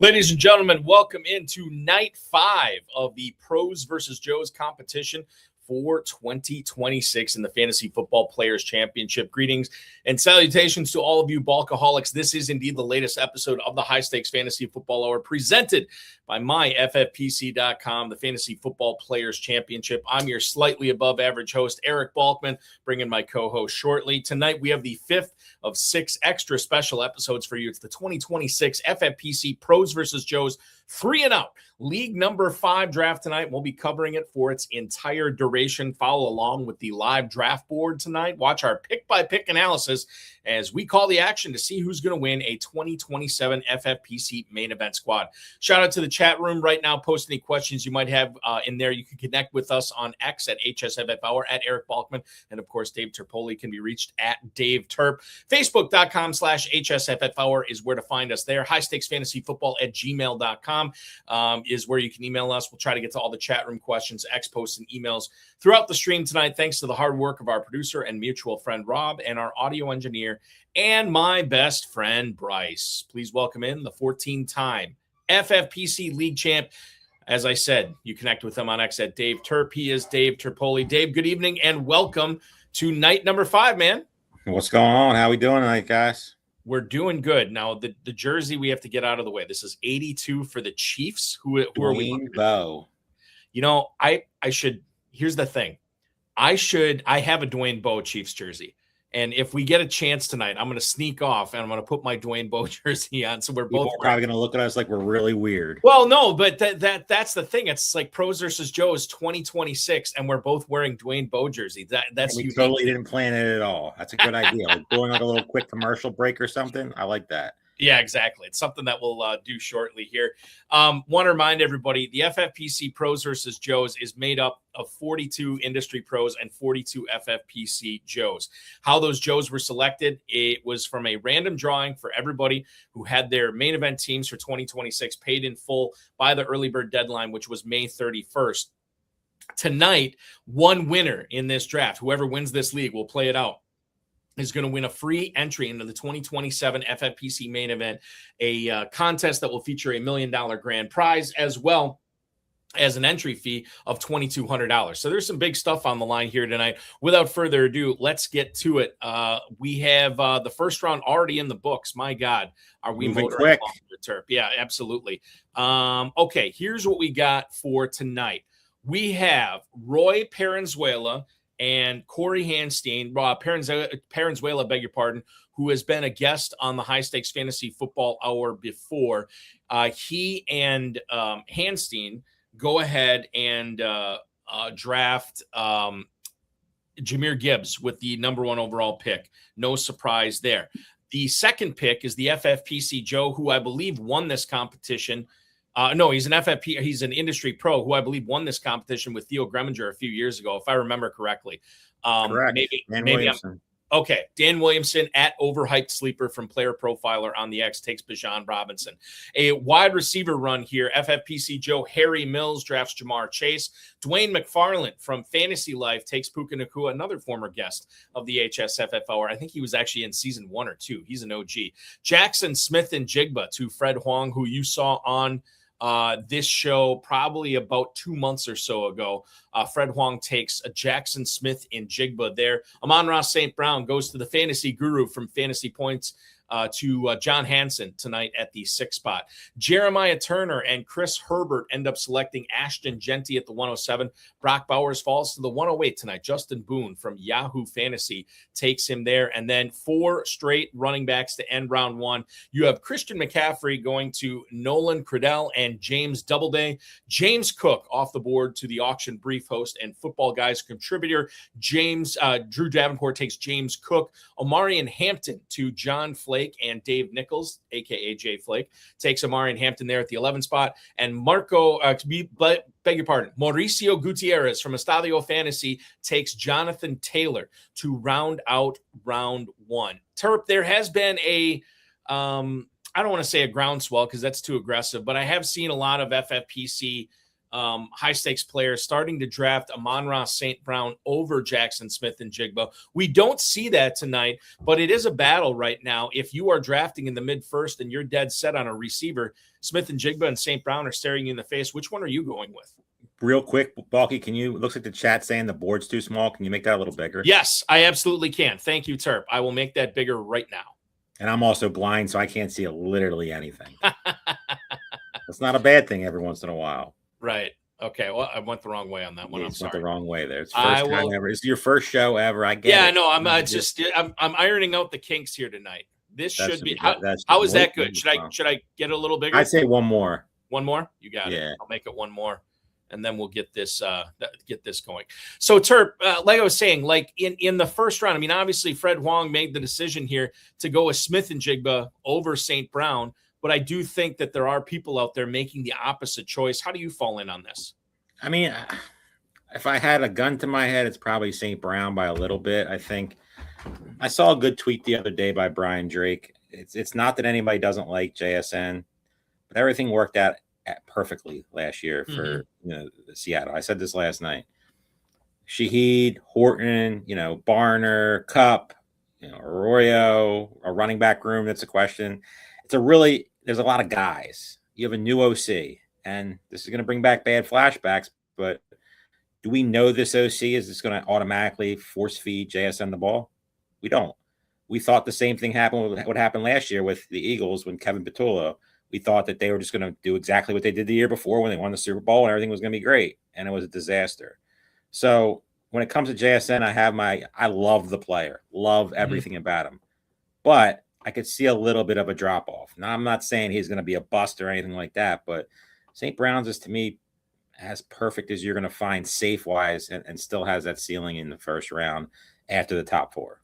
Ladies and gentlemen, welcome into night 5 of the Pros versus Joes competition for 2026 in the Fantasy Football Players Championship. Greetings and salutations to all of you Balkaholics. This is indeed the latest episode of the High Stakes Fantasy Football Hour presented by myffpc.com, the Fantasy Football Players Championship. I'm your slightly above average host, Eric Balkman, bringing my co-host shortly. Tonight, we have the 5th of 6 extra special episodes for you. It's the 2026 FFPC Pros versus Joes 3 and Out League number 5 draft tonight. We'll be covering it for its entire duration. Follow along with the live draft board tonight. Watch our pick-by-pick analysis as we call the action to see who's going to win a 2027 FFPC main event squad. Shout out to the chat room right now. Post any questions you might have in there. You can connect with us on X at HSFFhour, at Eric Balkman. And, of course, Dave Terpoli can be reached at Dave Terp. Facebook.com/HSFFhour is where to find us there. highstakesfantasyfootball@gmail.com is where you can email us. We'll try to get to all the chat room questions, X posts, and emails throughout the stream tonight. Thanks to the hard work of our producer and mutual friend Rob and our audio engineer and my best friend Bryce. Please welcome in the 14-time FFPC League champ. As I said, you connect with him on X at Dave Terp. He is Dave Terpoli. Dave, good evening and welcome to night number 5, man. What's going on? How we doing tonight, guys? We're doing good. Now, the jersey we have to get out of the way. This is 82 for the Chiefs. Who are we? Bowe. You know, I should. Here's the thing. I have a Dwayne Bowe Chiefs jersey. And if we get a chance tonight, I'm going to sneak off and I'm going to put my Dwayne Bowe jersey on. So we're both probably going to look at us like we're really weird. Well, no, but that's the thing. It's like Pros versus Joes 2026, and we're both wearing Dwayne Bowe jersey. That's we totally didn't plan it at all. That's a good idea. Like doing like a little quick commercial break or something. I like that. Yeah, exactly. It's something that we'll do shortly here. Want to remind everybody, the FFPC Pros versus Joes is made up of 42 industry pros and 42 FFPC Joes. How those Joes were selected, it was from a random drawing for everybody who had their main event teams for 2026 paid in full by the early bird deadline, which was May 31st. Tonight, one winner in this draft, whoever wins this league, will play it out, is going to win a free entry into the 2027 FFPC main event, a contest that will feature $1 million grand prize, as well as an entry fee of $2,200. So there's some big stuff on the line here tonight. Without further ado, let's get to it. We have the first round already in the books. My God, are we moving quick? Terp? Yeah, absolutely. Okay, here's what we got for tonight. We have Roy Parenzuela and Corey Hanstein, Parenzuela, beg your pardon, who has been a guest on the High Stakes Fantasy Football Hour before. He and Hanstein go ahead and draft Jahmyr Gibbs with the number 1 overall pick. No surprise there. The second pick is the FFPC Joe, who I believe won this competition. No, he's an FFP. He's an industry pro who I believe won this competition with Theo Greminger a few years ago, if I remember correctly. Correct. Maybe okay. Dan Williamson at Overhyped Sleeper from PlayerProfiler on the X takes Bijan Robinson. A wide receiver run here. FFPC Joe Harry Mills drafts Jamar Chase. Dwain McFarland from FantasyLife takes Puka Nacua, another former guest of the HSFF Hour. I think he was actually in season 1 or 2. He's an OG. Jackson Smith and Jigba to Fred Huang, who you saw on this show probably about 2 months or so ago. Fred Huang takes a Jackson Smith in Jigba there. Amon-Ra St. Brown goes to the fantasy guru from FantasyPoints to John Hansen tonight at the 6th spot. Jeremiah Turner and Chris Herbert end up selecting Ashton Genty at the 107. Brock Bowers falls to the 108 tonight. Justin Boone from Yahoo Fantasy takes him there. And then 4 straight running backs to end round 1. You have Christian McCaffrey going to Nolan Cradell and James Doubleday. James Cook off the board to the auction brief host and Footballguys contributor. Drew Davenport takes James Cook. Omarion Hampton to John Flake and Dave Nichols, a.k.a. Jay Flake, takes Omarion Hampton there at the 11th spot. And Mauricio Gutierrez from Estadio Fantasy takes Jonathan Taylor to round out round 1. Terp, there has been a, I don't want to say a groundswell because that's too aggressive, but I have seen a lot of FFPC high stakes players starting to draft Amon-Ra St. Brown over Jackson Smith and Jigba. We don't see that tonight, but it is a battle right now. If you are drafting in the mid-first and you're dead set on a receiver, Smith and Jigba and St. Brown are staring you in the face. Which one are you going with? Real quick, Balky, looks like the chat saying the board's too small. Can you make that a little bigger? Yes, I absolutely can. Thank you, Terp. I will make that bigger right now. And I'm also blind, so I can't see literally anything. That's not a bad thing every once in a while. Right. Okay. Well, I went the wrong way on that one. I'm sorry. Went the wrong way there. It's first time ever. It's your first show ever. I get it. Yeah, no, I'm ironing out the kinks here tonight. This should be how is that good? Should I get a little bigger? I'd say one more. One more? You got it. Yeah. I'll make it one more, and then we'll get this going. So Terp, like I was saying, like in the first round, I mean, obviously Fred Huang made the decision here to go with Smith and Jigba over St. Brown. But I do think that there are people out there making the opposite choice. How do you fall in on this? I mean, if I had a gun to my head, it's probably St. Brown by a little bit. I think I saw a good tweet the other day by Brian Drake. It's not that anybody doesn't like JSN, but everything worked out perfectly last year for Seattle. I said this last night. Shaheed, Horton, Barner, Kupp, Arroyo, a running back room. That's a question. There's a lot of guys. You have a new OC, and this is going to bring back bad flashbacks, but do we know this OC is just going to automatically force feed JSN the ball? We don't. We thought the same thing happened with what happened last year with the Eagles when Kevin Patullo. We thought that they were just going to do exactly what they did the year before when they won the Super Bowl and everything was going to be great, and it was a disaster. So when it comes to JSN, I love the player, love everything about him, but I could see a little bit of a drop off. Now, I'm not saying he's going to be a bust or anything like that, but St. Brown's is to me as perfect as you're going to find safe wise and still has that ceiling in the first round after the top four.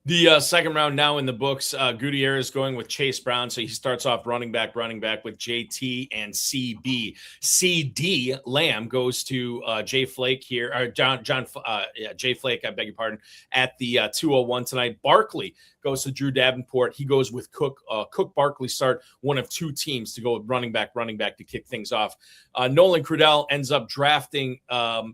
The second round now in the books, Gutierrez going with Chase Brown. So he starts off running back with JT and CB. CD Lamb goes to Jay Flake here, or Jay Flake, I beg your pardon, at the 201 tonight. Barkley goes to Drew Davenport. He goes with Cook. Cook Barkley start one of two teams to go with running back to kick things off. Nolan Crudell ends up drafting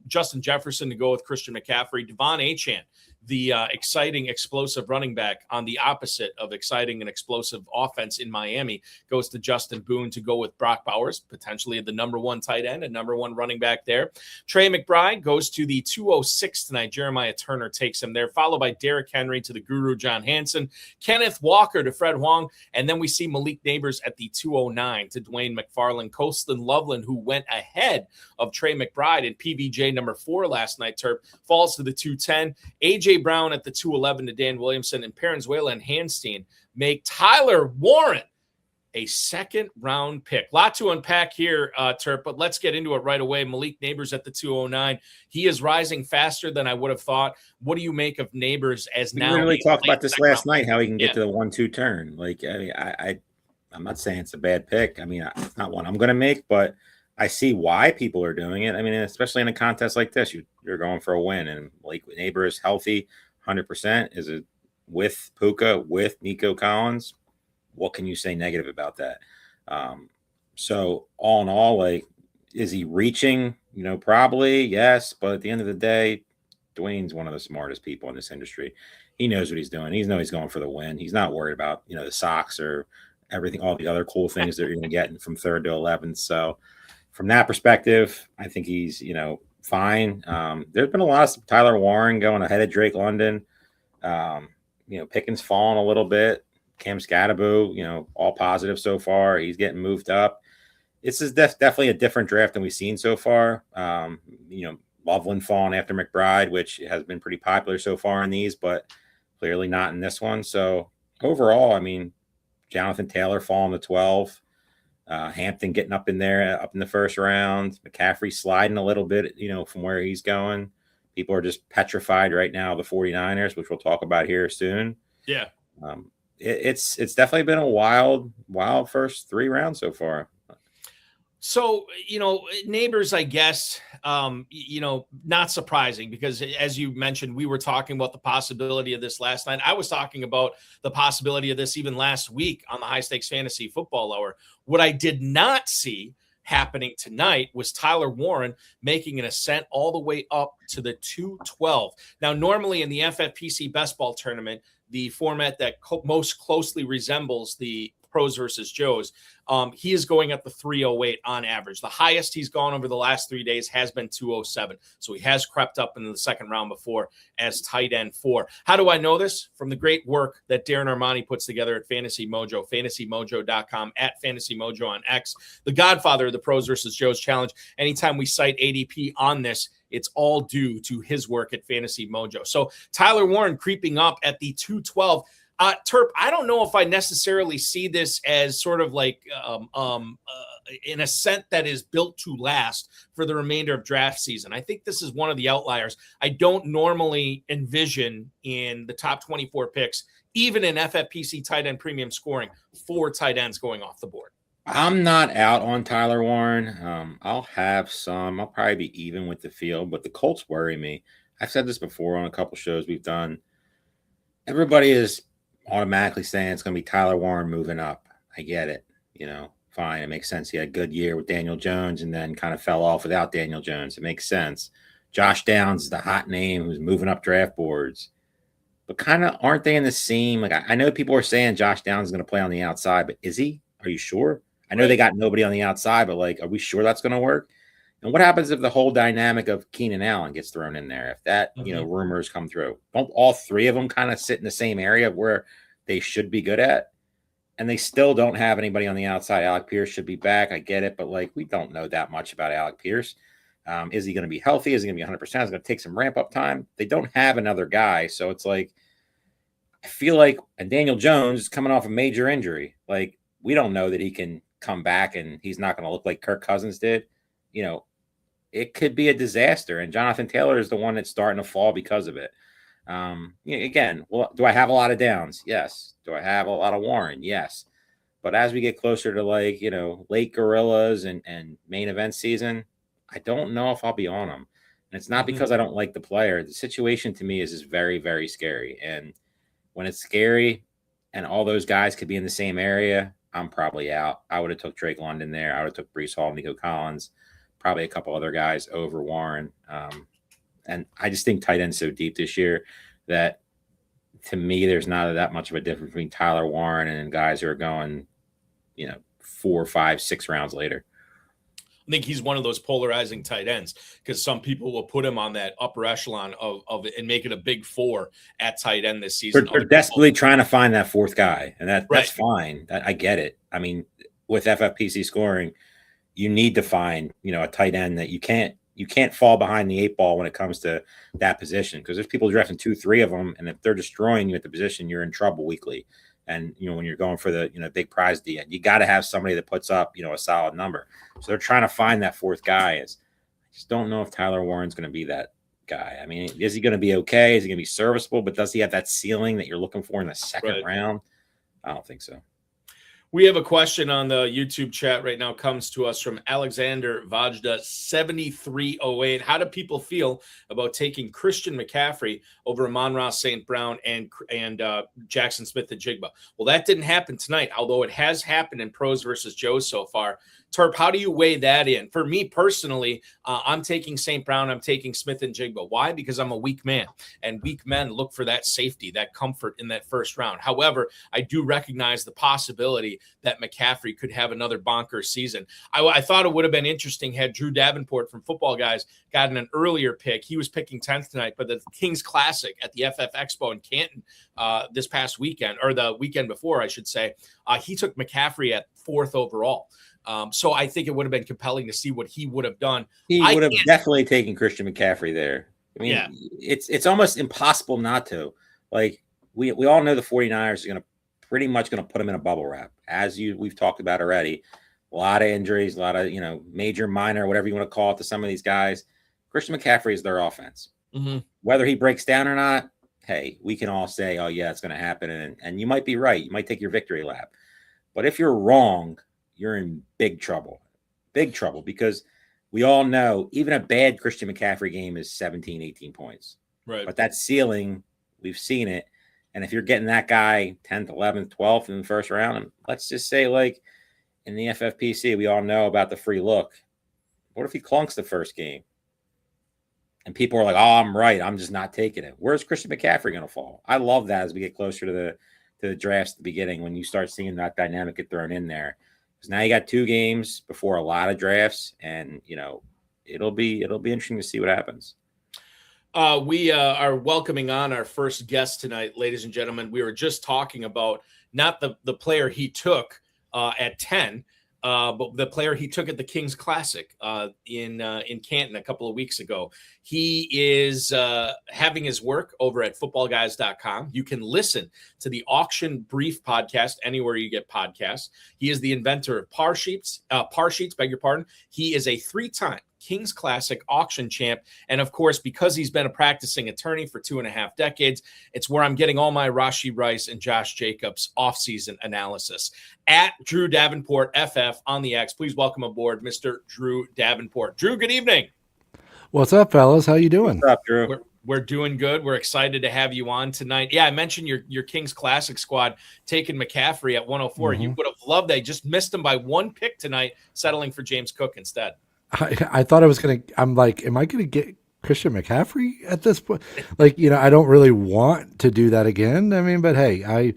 Justin Jefferson to go with Christian McCaffrey. Devon Achane, the exciting, explosive running back on the opposite of exciting and explosive offense in Miami, goes to Justin Boone to go with Brock Bowers, potentially the number one tight end and number one running back there. Trey McBride goes to the 206 tonight. Jeremiah Turner takes him there, followed by Derrick Henry to the Guru John Hansen, Kenneth Walker to Fred Huang, and then we see Malik Neighbors at the 209 to Dwain McFarland. Colston Loveland, who went ahead of Trey McBride in PBJ number 4 last night, Terp, falls to the 210. AJ Brown at the 211 to Dan Williamson, and Parenzuela and Hanstein make Tyler Warren a second round pick. Lot to unpack here, Terp, but let's get into it right away. Malik Neighbors at the 209. He is rising faster than I would have thought. What do you make of Neighbors as now? We really talked about this last night, how he can get to the 1-2 turn. Like, I mean, I'm not saying it's a bad pick. I mean, it's not one I'm going to make, but I see why people are doing it. I mean, especially in a contest like this, you're going for a win, and Malik Neighbors healthy, 100%. Is it with Puka, with Nico Collins? What can you say negative about that? So all in all, like, is he reaching? Probably yes. But at the end of the day, Dwayne's one of the smartest people in this industry. He knows what he's doing. He knows he's going for the win. He's not worried about the socks or everything, all the other cool things that you're going to get from 3rd to 11th. So from that perspective, I think he's fine. There's been a lot of Tyler Warren going ahead of Drake London. Pickens falling a little bit. Cam Scatteraboo, all positive so far. He's getting moved up. This is definitely a different draft than we've seen so far. Loveland falling after McBride, which has been pretty popular so far in these, but clearly not in this one. So overall, I mean, Jonathan Taylor falling to 12. Hampton getting up in there, up in the first round. McCaffrey sliding a little bit, from where he's going. People are just petrified right now of the 49ers, which we'll talk about here soon. Yeah. It's definitely been a wild first 3 rounds so far. So, Neighbors, I guess, not surprising because as you mentioned, we were talking about the possibility of this last night. I was talking about the possibility of this even last week on the High Stakes Fantasy Football Hour. What I did not see happening tonight was Tyler Warren making an ascent all the way up to the 212. Now, normally in the FFPC best ball tournament, the format that most closely resembles the Pros versus Joes, he is going at the 308 on average. The highest he's gone over the last 3 days has been 207. So he has crept up into the second round before as tight end 4. How do I know this? From the great work that Darren Armani puts together at Fantasy Mojo, fantasymojo.com, at Fantasy Mojo on X, the godfather of the Pros versus Joes challenge. Anytime we cite ADP on this, it's all due to his work at Fantasy Mojo. So Tyler Warren creeping up at the 212. Terp, I don't know if I necessarily see this as sort of like an ascent that is built to last for the remainder of draft season. I think this is one of the outliers. I don't normally envision in the top 24 picks, even in FFPC tight end premium scoring, 4 tight ends going off the board. I'm not out on Tyler Warren. I'll have some. I'll probably be even with the field, but the Colts worry me. I've said this before on a couple shows we've done. Everybody is automatically saying it's going to be Tyler Warren moving up. I get it. Fine. It makes sense. He had a good year with Daniel Jones and then kind of fell off without Daniel Jones. It makes sense. Josh Downs is the hot name who's moving up draft boards. But kind of aren't they in the same? Like, I know people are saying Josh Downs is going to play on the outside, but is he? Are you sure? I know they got nobody on the outside, but like, are we sure that's going to work? And what happens if the whole dynamic of Keenan Allen gets thrown in there? If that, rumors come through, don't all 3 of them kind of sit in the same area where they should be good at? And they still don't have anybody on the outside. Alec Pierce should be back. I get it. But like, we don't know that much about Alec Pierce. Is he going to be healthy? Is he going to be 100%? Is it going to take some ramp up time? They don't have another guy. So it's like, I feel like, and Daniel Jones is coming off a major injury. Like, we don't know that he can come back and he's not going to look like Kirk Cousins did. It could be a disaster. And Jonathan Taylor is the one that's starting to fall because of it. Again, well, do I have a lot of Downs? Yes. Do I have a lot of Warren? Yes. But as we get closer to like, late gorillas and main event season, I don't know if I'll be on them. And it's not because I don't like the player. The situation to me is very, very scary. And when it's scary and all those guys could be in the same area, I'm probably out. I would have took Drake London there. I would have took Breece Hall, Nico Collins, probably a couple other guys over Warren. And I just think tight end's so deep this year that to me, there's not that much of a difference between Tyler Warren and guys who are going, 4, 5, 6 rounds later. I think he's one of those polarizing tight ends because some people will put him on that upper echelon of it and make it a big 4 at tight end this season. They're desperately trying to find that 4th guy, and that's fine. I get it. I mean, with FFPC scoring, you need to find, a tight end that you can't fall behind the 8 ball when it comes to that position, because there's people drafting 2, 3 of them, and if they're destroying you at the position, you're in trouble weekly. And when you're going for the big prize at the end, you got to have somebody that puts up a solid number. So they're trying to find that 4th guy. I just don't know if Tyler Warren's going to be that guy. I mean, is he going to be okay? Is he going to be serviceable? But does he have that ceiling that you're looking for in the second round? I don't think so. We have a question on the YouTube chat right now. Comes to us from Alexander Vajda 7308. How do people feel about taking Christian McCaffrey over Amon-Ra St. Brown and Jackson Smith-Njigba? Well, that didn't happen tonight, although it has happened in Pros versus Joes so far. Terp, how do you weigh that in? For me personally, I'm taking St. Brown. I'm taking Smith-Njigba. Why? Because I'm a weak man, and weak men look for that safety, that comfort in that first round. However, I do recognize the possibility that McCaffrey could have another bonker season. I thought it would have been interesting had Drew Davenport from Footballguys gotten an earlier pick. He was picking 10th tonight, but the Kings Classic at the FF Expo in Canton this past weekend, or the weekend before, I should say, he took McCaffrey at 4th overall. So I think it would have been compelling to see what he would have done. He would have definitely taken Christian McCaffrey there. I mean, it's almost impossible not to. Like, we all know the 49ers are pretty much going to put him in a bubble wrap, as we've talked about already. A lot of injuries, a lot of major, minor, whatever you want to call it, to some of these guys. Christian McCaffrey is their offense. Whether he breaks down or not, hey, we can all say, oh yeah, it's going to happen, and you might be right. You might take your victory lap, but if you're wrong, you're in big trouble, because we all know even a bad Christian McCaffrey game is 17, 18 points. Right. But that ceiling, we've seen it. And if you're getting that guy 10th, 11th, 12th in the first round, and let's just say, like, in the FFPC, we all know about the free look. What if he clunks the first game? And people are like, "Oh, I'm right. I'm just not taking it." Where's Christian McCaffrey going to fall? I love that as we get closer to the drafts at the beginning, when you start seeing that dynamic get thrown in there. Because now you got 2 games before a lot of drafts, and it'll be interesting to see what happens. We are welcoming on our first guest tonight, ladies and gentlemen. We were just talking about not the player he took at 10, but the player he took at the Kings Classic in Canton a couple of weeks ago. He is having his work over at footballguys.com. You can listen to the Auction Brief podcast anywhere you get podcasts. He is the inventor of par sheets, beg your pardon. He is a 3-time Kings Classic auction champ. And of course, because he's been a practicing attorney for 2.5 decades, it's where I'm getting all my Rashi Rice and Josh Jacobs offseason analysis. At Drew Davenport FF on the X, please welcome aboard Mr. Drew Davenport. Drew, good evening. What's up, fellas? How you doing? What's up, Drew? We're doing good. We're excited to have you on tonight. Yeah, I mentioned your Kings Classic squad taking McCaffrey at 104. You would have loved that. You just missed him by 1 pick tonight, settling for James Cook instead. I thought I was going to – I'm like, am I going to get Christian McCaffrey at this point? Like, I don't really want to do that again. I mean, but hey,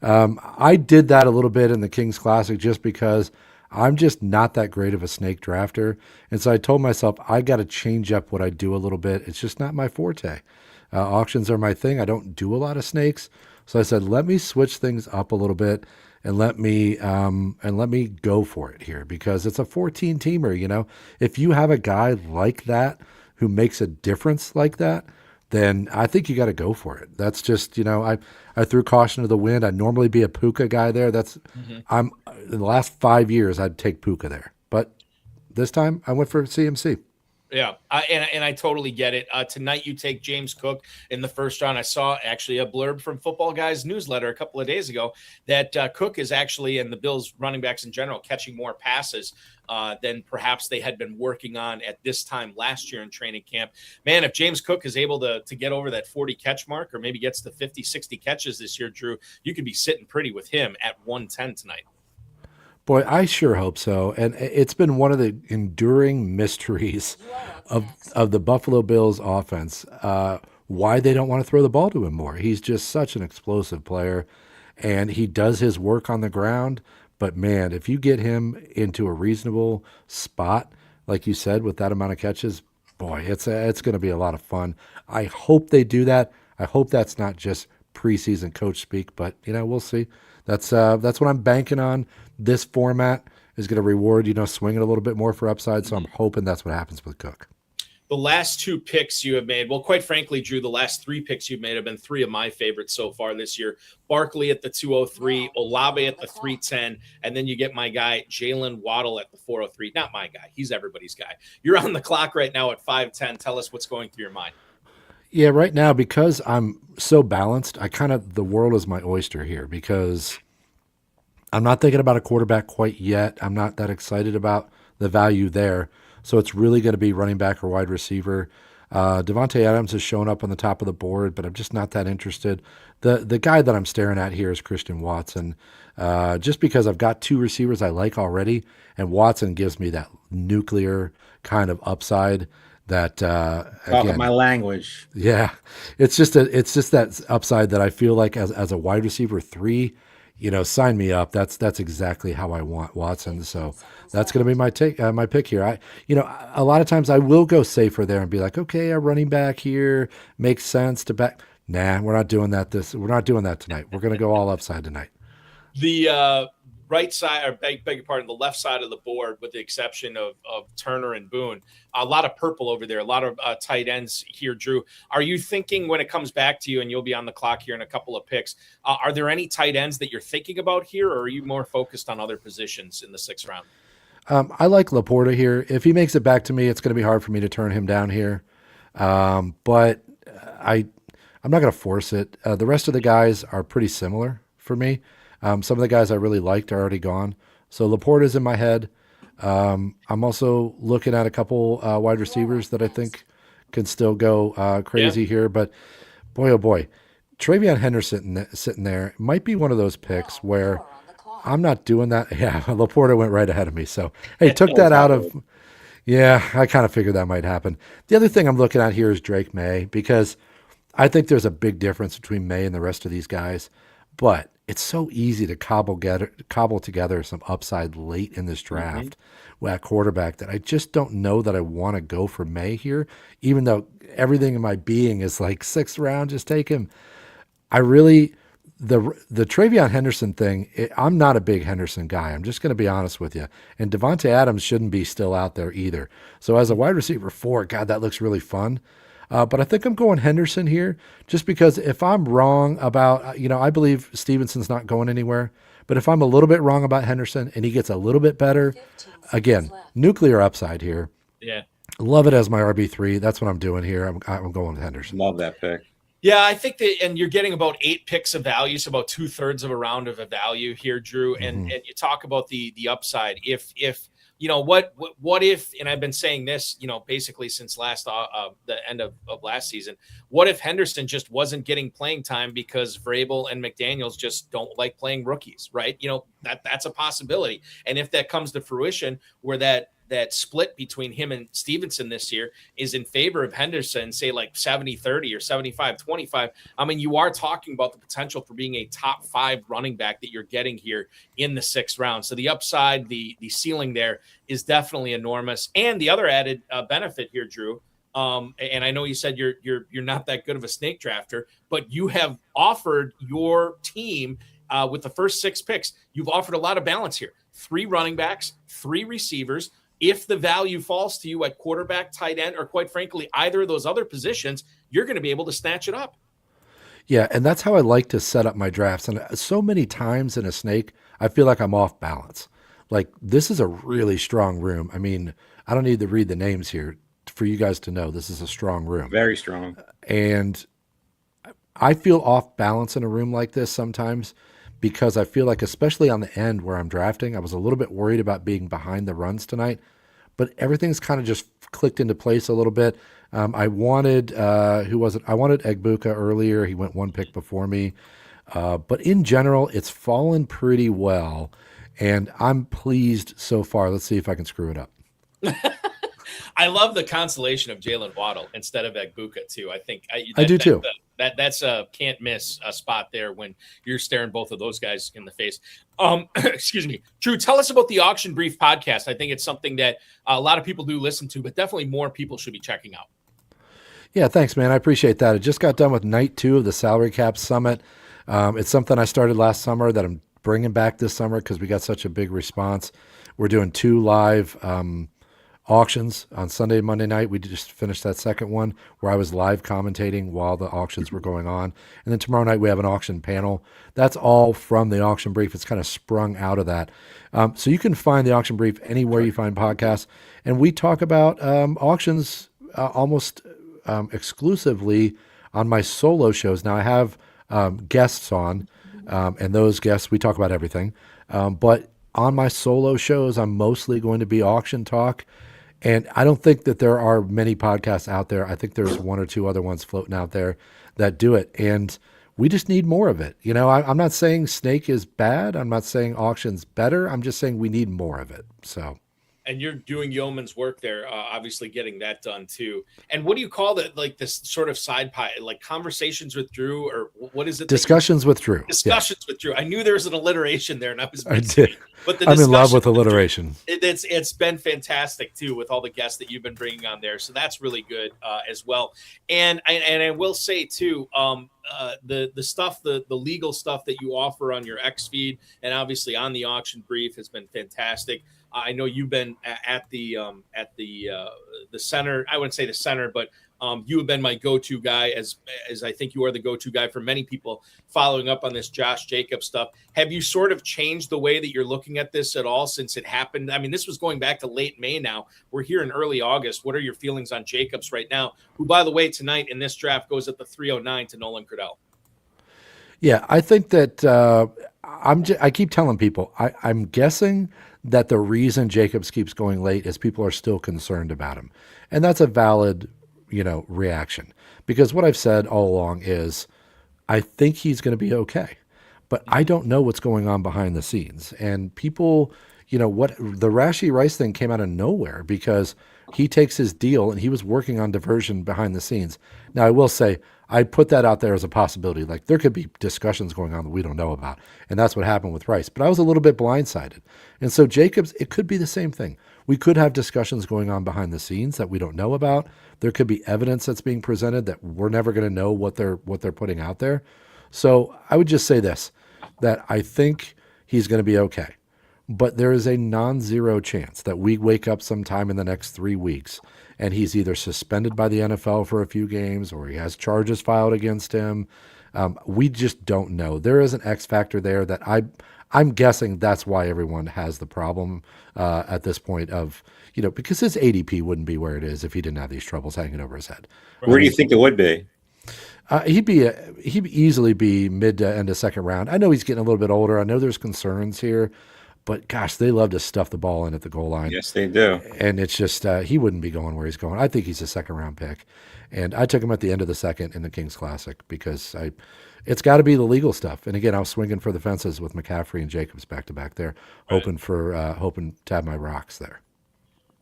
I did that a little bit in the Kings Classic just because I'm just not that great of a snake drafter. And so I told myself I got to change up what I do a little bit. It's just not my forte. Auctions are my thing. I don't do a lot of snakes. So I said, let me switch things up a little bit and let me go for it here, because it's a 14-teamer. If you have a guy like that who makes a difference like that, then I think you got to go for it. That's just, I threw caution to the wind. I'd normally be a Puka guy there. In the last 5 years, I'd take Puka there. But this time I went for CMC. Yeah, and I totally get it. Tonight you take James Cook in the first round. I saw actually a blurb from Footballguys newsletter a couple of days ago that Cook is actually, and the Bills running backs in general, catching more passes than perhaps they had been working on at this time last year in training camp. Man, if James Cook is able to get over that 40 catch mark, or maybe gets to 50, 60 catches this year, Drew, you could be sitting pretty with him at 110 tonight. Boy, I sure hope so. And it's been one of the enduring mysteries of the Buffalo Bills offense, why they don't want to throw the ball to him more. He's just such an explosive player, and he does his work on the ground. But, man, if you get him into a reasonable spot, like you said, with that amount of catches, boy, it's going to be a lot of fun. I hope they do that. I hope that's not just preseason coach speak, but, we'll see. That's what I'm banking on. This format is going to reward, swinging a little bit more for upside. So I'm hoping that's what happens with Cook. The last 2 picks you have made, well, quite frankly, Drew, the last 3 picks you've made have been 3 of my favorites so far this year. Barkley at the 203, Olave at the 310, and then you get my guy, Jalen Waddle at the 403. Not my guy. He's everybody's guy. You're on the clock right now at 510. Tell us what's going through your mind. Yeah, right now, because I'm so balanced, the world is my oyster here, because I'm not thinking about a quarterback quite yet. I'm not that excited about the value there. So it's really going to be running back or wide receiver. Devontae Adams has shown up on the top of the board, but I'm just not that interested. The guy that I'm staring at here is Christian Watson, just because I've got 2 receivers I like already, and Watson gives me that nuclear kind of upside that again, my language. Yeah, it's just that upside that I feel like as a wide receiver 3, sign me up. That's exactly how I want Watson. So that's going to be my pick here. A lot of times I will go safer there and be like, okay, a running back here makes sense to back. Nah, we're not doing that. We're not doing that tonight. We're going to go all upside tonight. The right side, or beg your pardon, the left side of the board, with the exception of Turner and Boone, a lot of purple over there, a lot of tight ends here, Drew. Are you thinking, when it comes back to you and you'll be on the clock here in a couple of picks, are there any tight ends that you're thinking about here, or are you more focused on other positions in the 6th round? I like Laporta here. If he makes it back to me, it's going to be hard for me to turn him down here. But I'm not going to force it. The rest of the guys are pretty similar for me. Some of the guys I really liked are already gone. So Laporta's in my head. I'm also looking at a couple wide receivers that I think can still go crazy here. But boy, oh boy, Travion Henderson sitting there might be one of those picks where I'm not doing that. Yeah, Laporta went right ahead of me. So, hey, took that out of. Yeah, I kind of figured that might happen. The other thing I'm looking at here is Drake May, because I think there's a big difference between May and the rest of these guys. But it's so easy to cobble together some upside late in this draft at quarterback that I just don't know that I want to go for May here, even though everything in my being is like 6th round, just take him. I really, the Travion Henderson thing, I'm not a big Henderson guy. I'm just going to be honest with you. And Devontae Adams shouldn't be still out there either. So as a wide receiver 4, God, that looks really fun. But I think I'm going Henderson here just because if I'm wrong about, I believe Stevenson's not going anywhere. But if I'm a little bit wrong about Henderson and he gets a little bit better, again, nuclear upside here. Yeah. Love it as my RB3. That's what I'm doing here. I'm going with Henderson. Love that pick. Yeah, I think that, and you're getting about 8 picks of value, so about 2/3 of a round of a value here, Drew. And you talk about the upside. If what if, and I've been saying this, basically since the end of last season, what if Henderson just wasn't getting playing time because Vrabel and McDaniels just don't like playing rookies, right? That's a possibility. And if that comes to fruition, where that split between him and Stevenson this year is in favor of Henderson, say like 70-30 or 75-25. I mean, you are talking about the potential for being a top 5 running back that you're getting here in the 6th round. So the upside, the ceiling there is definitely enormous. And the other added benefit here, Drew, and I know you said you're not that good of a snake drafter, but you have offered your team with the first 6 picks, you've offered a lot of balance here. 3 running backs, 3 receivers. If the value falls to you at quarterback, tight end, or quite frankly, either of those other positions, you're going to be able to snatch it up. Yeah, and that's how I like to set up my drafts. And so many times in a snake, I feel like I'm off balance. Like, this is a really strong room. I mean, I don't need to read the names here for you guys to know this is a strong room. Very strong. And I feel off balance in a room like this sometimes because I feel like, especially on the end where I'm drafting, I was a little bit worried about being behind the runs tonight, but everything's kind of just clicked into place a little bit. I wanted, who was it? I wanted Egbuka earlier. He went 1 pick before me. But in general, it's fallen pretty well, and I'm pleased so far. Let's see if I can screw it up. I love the consolation of Jalen Waddle instead of Egbuka too. I think I do too. That's a can't miss a spot there when you're staring both of those guys in the face. Excuse me, Drew. Tell us about the Auction Brief podcast. I think it's something that a lot of people do listen to, but definitely more people should be checking out. Yeah, thanks, man. I appreciate that. I just got done with night 2 of the Salary Cap Summit. It's something I started last summer that I'm bringing back this summer because we got such a big response. We're doing 2 live auctions on Sunday and Monday night. We just finished that second one where I was live commentating while the auctions were going on. And then tomorrow night we have an auction panel. That's all from the Auction Brief. It's kind of sprung out of that. So you can find the Auction Brief anywhere you find podcasts. And we talk about auctions almost exclusively on my solo shows. Now I have guests on, and those guests, we talk about everything. But on my solo shows, I'm mostly going to be auction talk. And I don't think that there are many podcasts out there. I think there's 1 or 2 other ones floating out there that do it. And we just need more of it. I'm not saying snake is bad. I'm not saying auction's better. I'm just saying we need more of it. So. And you're doing yeoman's work there, obviously getting that done too. And what do you call that? Like this sort of side pie, like conversations with Drew, or what is it? Discussions with Drew. Discussions with Drew. I knew there was an alliteration there, and I did. But I'm in love with alliteration. It's been fantastic too with all the guests that you've been bringing on there. So that's really good as well. And I will say too, the stuff, the legal stuff that you offer on your X feed, and obviously on the Auction Brief has been fantastic. I know you've been at the center. I wouldn't say the center, but you have been my go-to guy, as I think you are the go-to guy for many people following up on this Josh Jacobs stuff. Have you sort of changed the way that you're looking at this at all since it happened? I mean, this was going back to late May now. We're here in early August. What are your feelings on Jacobs right now, who, by the way, tonight in this draft goes at the 309 to Nolan Cradell? Yeah, I think that I keep telling people, I'm guessing that the reason Jacobs keeps going late is people are still concerned about him. And that's a valid, reaction. Because what I've said all along is I think he's going to be okay. but I don't know what's going on behind the scenes. And people, what the Rashee Rice thing came out of nowhere because he takes his deal and he was working on diversion behind the scenes. Now, I will say, I put that out there as a possibility. Like there could be discussions going on that we don't know about. And that's what happened with Rice. But I was a little bit blindsided. And so Jacobs, it could be the same thing. We could have discussions going on behind the scenes that we don't know about. There could be evidence that's being presented that we're never going to know what they're putting out there. So I would just say this, that I think he's going to be okay. But there is a non-zero chance that we wake up sometime in the next 3 weeks and he's either suspended by the NFL for a few games or he has charges filed against him. We just don't know. There is an X factor there that I'm guessing that's why everyone has the problem at this point of, because his ADP wouldn't be where it is if he didn't have these troubles hanging over his head. Where do you think it would be? He'd easily be mid to end of second round. I know he's getting a little bit older. I know there's concerns here, but gosh, they love to stuff the ball in at the goal line. Yes, they do. And it's just he wouldn't be going where he's going. I think he's a second round pick, and I took him at the end of the second in the Kings Classic because it's got to be the legal stuff. And again, I was swinging for the fences with McCaffrey and Jacobs back to back there, hoping to have my rocks there.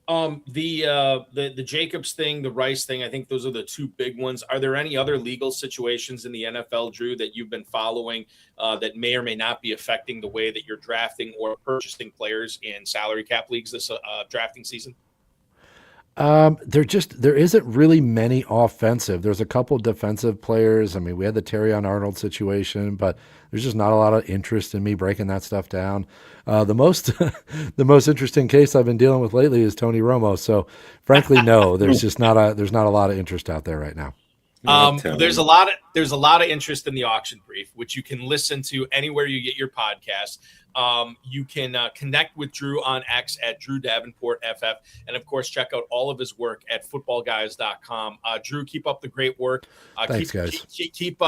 The Jacobs thing, the Rice thing, I think those are the two big ones. Are there any other legal situations in the NFL, Drew, that you've been following that may or may not be affecting the way that you're drafting or purchasing players in salary cap leagues this drafting season? There isn't really many offensive. There's a couple defensive players. I mean, we had the Terrion Arnold situation, but there's just not a lot of interest in me breaking that stuff down. The most interesting case I've been dealing with lately is Tony Romo. So frankly, no, there's not a lot of interest out there right now. There's a lot of interest in the auction brief, which you can listen to anywhere you get your podcast. You can connect with Drew on X at Drew Davenport FF, and of course check out all of his work at footballguys.com. Drew, keep up the great work. Thanks, guys. Keep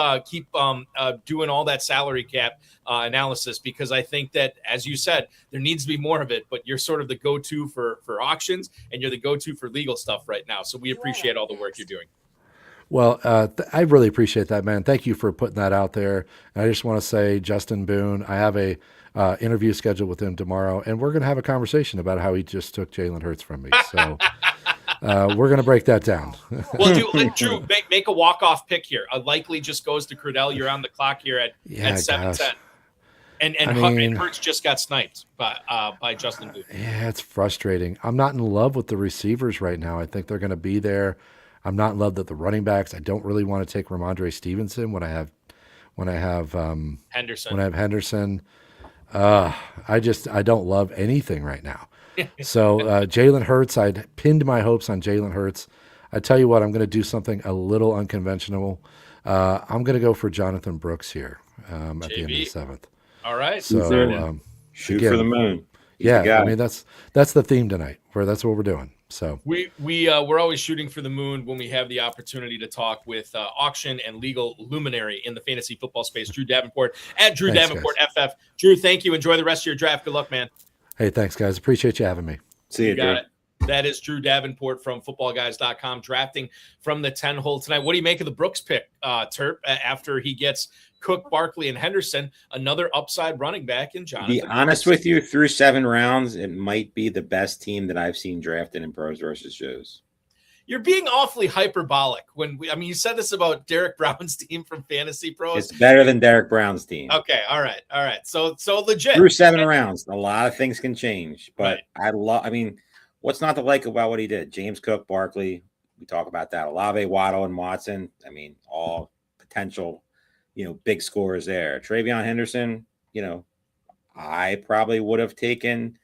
doing all that salary cap analysis, because I think that, as you said, there needs to be more of it. But you're sort of the go-to for auctions, and you're the go-to for legal stuff right now. So we appreciate all the work you're doing. Well, I really appreciate that, man. Thank you for putting that out there. And I just want to say, Justin Boone, I have a interview scheduled with him tomorrow, and we're going to have a conversation about how he just took Jalen Hurts from me. So we're going to break that down. Well, Drew, make a walk-off pick here. Likely just goes to Crudell. You're on the clock here at 7:10. And Hurts just got sniped by Justin Boone. Yeah, it's frustrating. I'm not in love with the receivers right now. I think they're going to be there. I'm not in love with the running backs. I don't really want to take Ramondre Stevenson when I have Henderson. I don't love anything right now. So Jalen Hurts, I'd pinned my hopes on Jalen Hurts. I tell you what, I'm going to do something a little unconventional. I'm going to go for Jonathan Brooks here at the end of the seventh. All right. So shoot for the moon. Yeah, I mean that's the theme tonight. That's what we're doing. So we're always shooting for the moon when we have the opportunity to talk with auction and legal luminary in the fantasy football space, Drew Davenport at Drew Davenport FF. Drew, thank you. Enjoy the rest of your draft. Good luck, man. Hey, thanks, guys. Appreciate you having me. See you, Drew. That is Drew Davenport from footballguys.com, drafting from the 10 hole tonight. What do you make of the Brooks pick, Terp, after he gets Cook, Barkley, and Henderson, another upside running back in Jonathan? To be honest with you, through 7 rounds, it might be the best team that I've seen drafted in pros versus Joes. You're being awfully hyperbolic. You said this about Derek Brown's team from Fantasy Pros. It's better than Derek Brown's team. Okay, all right. So legit. Through 7 rounds, a lot of things can change, but right. What's not to like about what he did? James Cook, Barkley, we talk about that. Olave, Waddle, and Watson. All potential, big scores there. Travion Henderson, I probably would have taken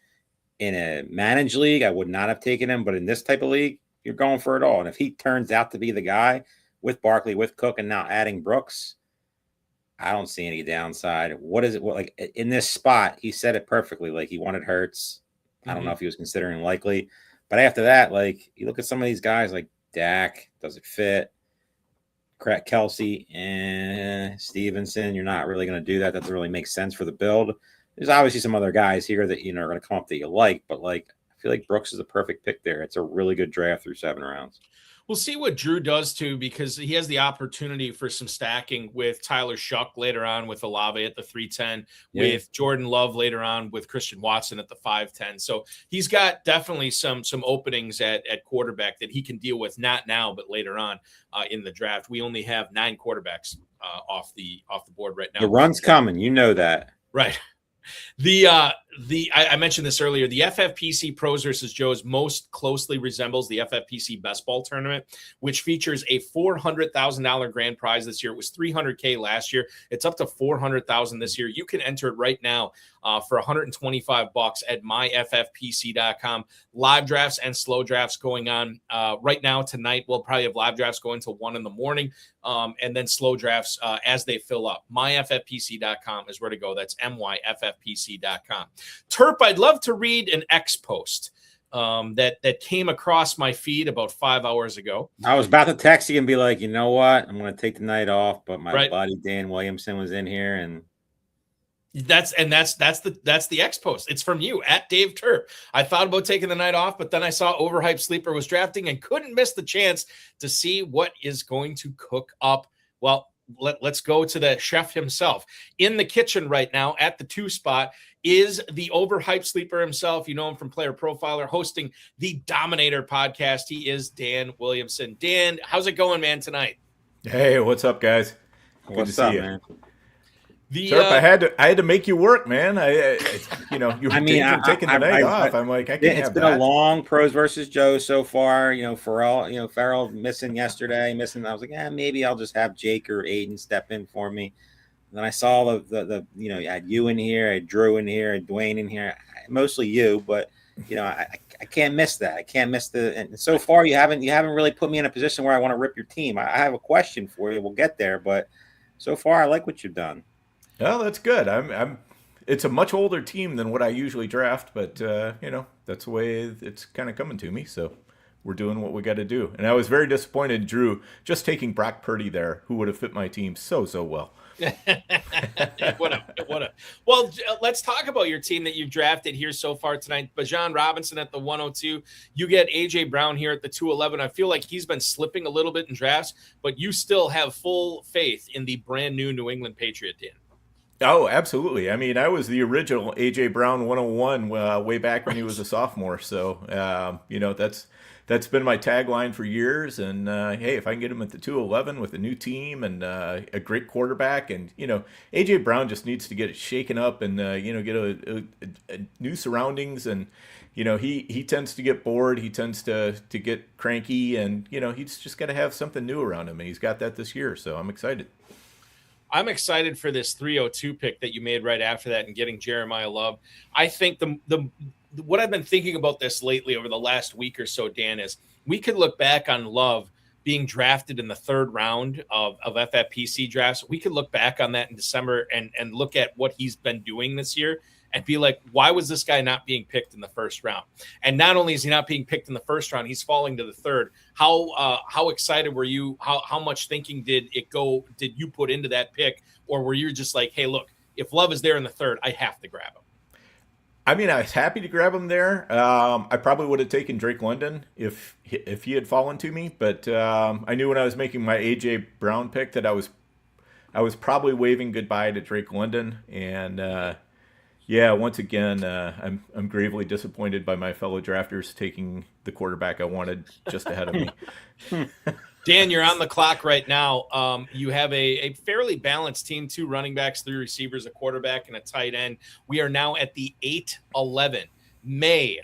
in a managed league. I would not have taken him, but in this type of league, you're going for it all. And if he turns out to be the guy with Barkley, with Cook, and now adding Brooks, I don't see any downside. What is it? Like in this spot, he said it perfectly. Like he wanted Hurts. I don't know if he was considering likely, but after that, like you look at some of these guys like Dak, does it fit? Kelsey and Stevenson, you're not really going to do that. That doesn't really make sense for the build. There's obviously some other guys here that are going to come up that you like, but I feel like Brooks is a perfect pick there. It's a really good draft through 7 rounds. We'll see what Drew does too, because he has the opportunity for some stacking with Tyler Shuck later on, with Olave at the 310, with Jordan Love later on, with Christian Watson at the 510. So he's got definitely some openings at quarterback that he can deal with, not now, but later on in the draft. We only have 9 quarterbacks off the board right now. The run's coming, you know that. Right. I mentioned this earlier. The FFPC Pros versus Joe's most closely resembles the FFPC Best Ball Tournament, which features a $400,000 grand prize this year. It was $300K last year. It's up to $400,000 this year. You can enter it right now for $125 at myffpc.com. Live drafts and slow drafts going on right now tonight. We'll probably have live drafts going till 1 a.m. And then slow drafts as they fill up. myffpc.com is where to go. That's myffpc.com. Terp, I'd love to read an X post that came across my feed about 5 hours ago. I was about to text you and be like, you know what? I'm going to take the night off, but my buddy Dan Williamson was in here, and that's the X post. It's from you at Dave Terp. I thought about taking the night off, but then I saw Overhyped Sleeper was drafting and couldn't miss the chance to see what is going to cook up. Well, let's go to the chef himself. In the kitchen right now at the 2 spot is the Overhyped Sleeper himself. You know him from Player Profiler, hosting the Dominator podcast. He is Dan Williamson. Dan, how's it going, man, tonight? Hey, what's up, guys? Good to see you, man. Terp, I had to make you work, man. You were taking the night off. I'm like, I can't. It's been a long Pros versus Joe so far. Farrell missing yesterday. I was like, maybe I'll just have Jake or Aiden step in for me. And then I saw the I had you in here, I had Drew in here, I had Dwain in here, mostly you, but I can't miss that. I can't miss and so far you haven't really put me in a position where I want to rip your team. I have a question for you. We'll get there, but so far I like what you've done. Oh, that's good. It's a much older team than what I usually draft, but that's the way it's kind of coming to me. So we're doing what we got to do. And I was very disappointed, Drew, just taking Brock Purdy there, who would have fit my team so well. What? Well, let's talk about your team that you've drafted here so far tonight. Bijan Robinson at the 102. You get AJ Brown here at the 211. I feel like he's been slipping a little bit in drafts, but you still have full faith in the brand new New England Patriot, Dan. Oh, absolutely. I mean, I was the original AJ Brown 101 way back when he was a sophomore. So, that's been my tagline for years. And hey, if I can get him at the 211 with a new team and a great quarterback, and AJ Brown just needs to get it shaken up and get a new surroundings. And he tends to get bored. He tends to get cranky, and he's just got to have something new around him. And he's got that this year. So I'm excited. I'm excited for this 302 pick that you made right after that and getting Jeremiah Love. I think what I've been thinking about this lately over the last week or so, Dan, is we could look back on Love being drafted in the 3rd round of FFPC drafts. We could look back on that in December and look at what he's been doing this year and be like, why was this guy not being picked in the 1st round? And not only is he not being picked in the 1st round, he's falling to the 3rd. How excited were you? How much thinking did you put into that pick? Or were you just like, hey, look, if Love is there in the 3rd, I have to grab him? I mean, I was happy to grab him there. I probably would have taken Drake London if he had fallen to me. But I knew when I was making my AJ Brown pick that I was probably waving goodbye to Drake London. And once again, I'm gravely disappointed by my fellow drafters taking the quarterback I wanted just ahead of me. Dan, you're on the clock right now. You have a fairly balanced team, 2 running backs, 3 receivers, a quarterback, and a tight end. We are now at the 8-11. May,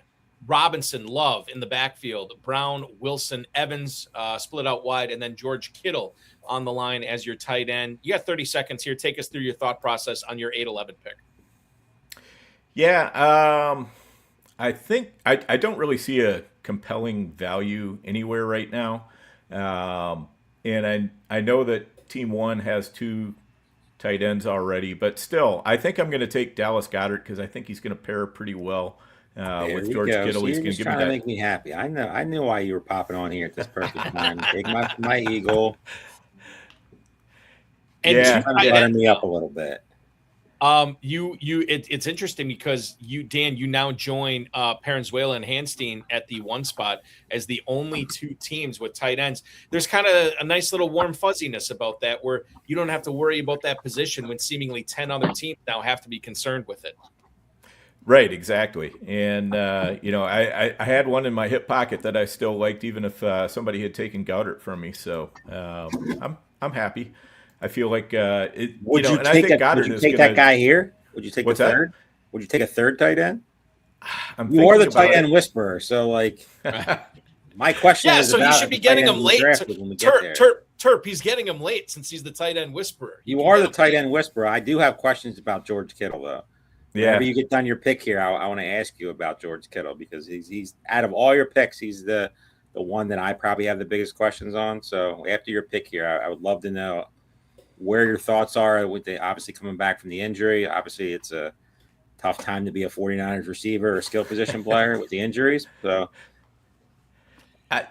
Robinson, Love in the backfield, Brown, Wilson, Evans split out wide, and then George Kittle on the line as your tight end. You got 30 seconds here. Take us through your thought process on your 8-11 pick. Yeah, I think I don't really see a compelling value anywhere right now. And I know that Team 1 has 2 tight ends already, but still, I think I'm going to take Dallas Goedert because I think he's going to pair pretty well with George Kittle. He's going to try to make me happy. I knew why you were popping on here at this perfect time. Take my Eagle. And butter me up a little bit. It's interesting because Dan, you now join Parenzuela and Hanstein at the one spot as the only two teams with tight ends. There's kind of a nice little warm fuzziness about that, where you don't have to worry about that position when seemingly 10 other teams now have to be concerned with it. Right, exactly. And I had one in my hip pocket that I still liked, even if somebody had taken Goddard from me. So I'm happy. I feel like Would you take that guy here? Would you take the third? Would you take a third tight end? You are the tight end whisperer, so like my question is, so you should be getting him late. Terp, he's getting him late since he's the tight end whisperer. You are the tight end whisperer. I do have questions about George Kittle though. Yeah. Whenever you get done your pick here, I want to ask you about George Kittle, because he's out of all your picks, he's the one that I probably have the biggest questions on. So after your pick here, I would love to know where your thoughts are with the obviously coming back from the injury. Obviously, it's a tough time to be a 49ers receiver or skill position player with the injuries. So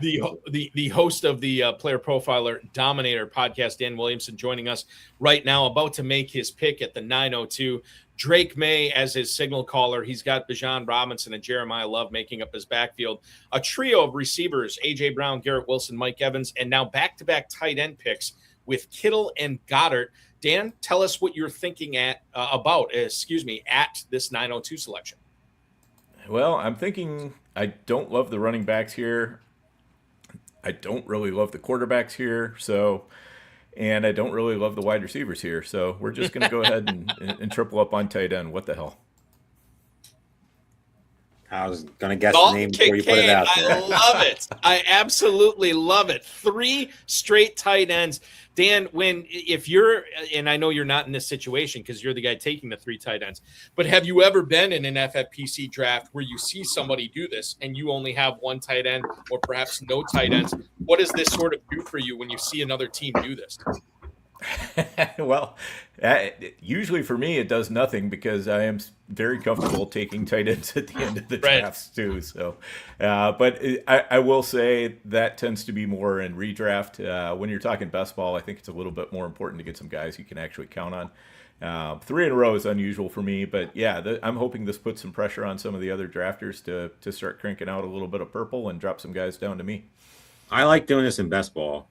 the host of the Player Profiler Dominator podcast, Dan Williamson, joining us right now, about to make his pick at the 9:02. Drake May as his signal caller. He's got Bijan Robinson and Jeremiah Love making up his backfield. A trio of receivers: A.J. Brown, Garrett Wilson, Mike Evans, and now back-to-back tight end picks with Kittle and Goddard. Dan, tell us what you're thinking at this 9:02 selection. Well, I'm thinking I don't love the running backs here. I don't really love the quarterbacks here. And I don't really love the wide receivers here. So we're just going to go ahead and triple up on tight end. What the hell? I was going to guess the name before you put it out there. I love it. I absolutely love it. 3 straight tight ends. Dan, if you're, and I know you're not in this situation because you're the guy taking the 3 tight ends, but have you ever been in an FFPC draft where you see somebody do this and you only have 1 tight end or perhaps no tight ends? What does this sort of do for you when you see another team do this? Well, usually for me, it does nothing because I am very comfortable taking tight ends at the end of the drafts too. So, but I will say that tends to be more in redraft. When you're talking best ball, I think it's a little bit more important to get some guys you can actually count on. 3 in a row is unusual for me, but yeah, I'm hoping this puts some pressure on some of the other drafters to start cranking out a little bit of purple and drop some guys down to me. I like doing this in best ball.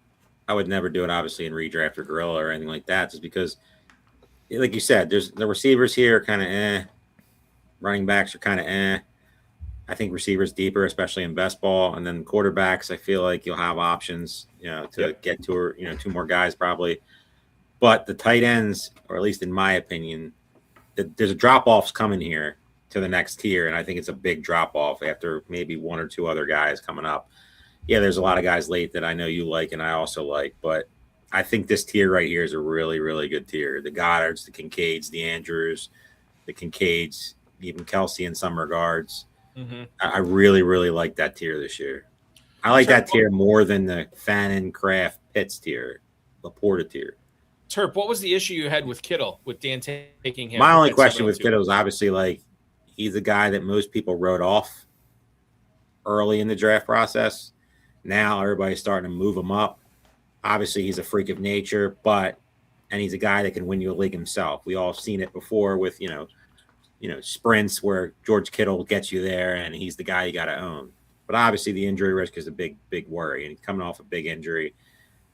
I would never do it, obviously, in redraft or gorilla or anything like that, just because, like you said, there's the receivers here kind of running backs are kind of I think receivers deeper, especially in best ball, and then quarterbacks, I feel like you'll have options, to get to 2 more guys probably. But the tight ends, or at least in my opinion, there's a drop-offs coming here to the next tier, and I think it's a big drop-off after maybe 1 or 2 other guys coming up. Yeah, there's a lot of guys late that I know you like and I also like, but I think this tier right here is a really, really good tier. The Goddards, the Kincaids, the Andrews, the Kincaids, even Kelsey in some regards. Mm-hmm. I really, really like that tier this year. I like that tier more than the Fannin, Kraft, Pitts tier, Laporta tier. Terp, what was the issue you had with Kittle, with Dan taking him? My only question with Kittle is obviously, like, he's a guy that most people wrote off early in the draft process. Now everybody's starting to move him up. Obviously, he's a freak of nature, and he's a guy that can win you a league himself. We all have seen it before with, sprints where George Kittle gets you there and he's the guy you got to own. But obviously the injury risk is a big, big worry, and he's coming off a big injury.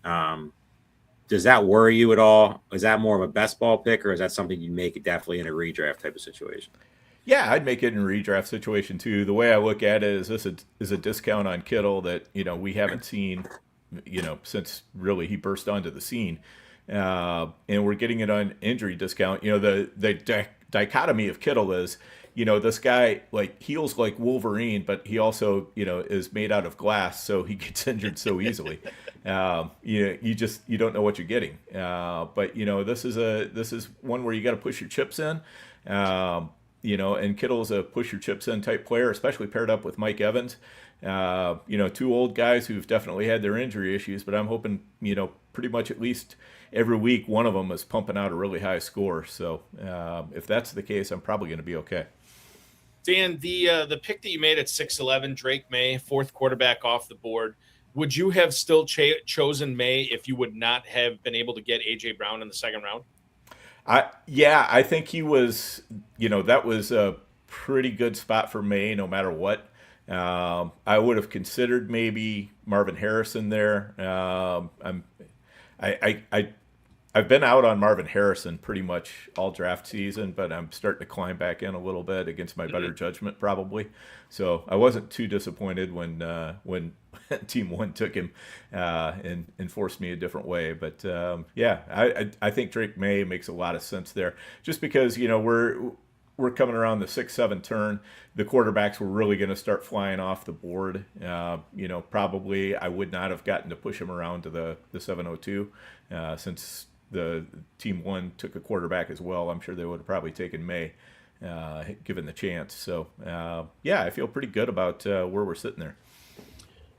Does that worry you at all? Is that more of a best ball pick, or is that something you make it definitely in a redraft type of situation? Yeah, I'd make it in a redraft situation too. The way I look at it is this is a discount on Kittle that, we haven't seen, since really he burst onto the scene. And we're getting it on injury discount. The dichotomy of Kittle is, this guy like heals like Wolverine, but he also, is made out of glass, so he gets injured so easily. You don't know what you're getting. But this is one where you got to push your chips in. And Kittle is a push your chips in type player, especially paired up with Mike Evans. 2 old guys who've definitely had their injury issues, but I'm hoping, pretty much at least every week one of them is pumping out a really high score. So if that's the case, I'm probably going to be okay. Dan, the pick that you made at 6'11", Drake May, 4th quarterback off the board, would you have still chosen May if you would not have been able to get A.J. Brown in the 2nd round? I think he was, that was a pretty good spot for May, no matter what. I would have considered maybe Marvin Harrison there. I've been out on Marvin Harrison pretty much all draft season, but I'm starting to climb back in a little bit against my better judgment, probably. So I wasn't too disappointed when Team One took him and forced me a different way. But I think Drake May makes a lot of sense there, just because we're coming around the 6-7 turn. The quarterbacks were really going to start flying off the board. Probably I would not have gotten to push him around to the 702 since the Team One took a quarterback as well. I'm sure they would have probably taken May, given the chance. So, I feel pretty good about where we're sitting there.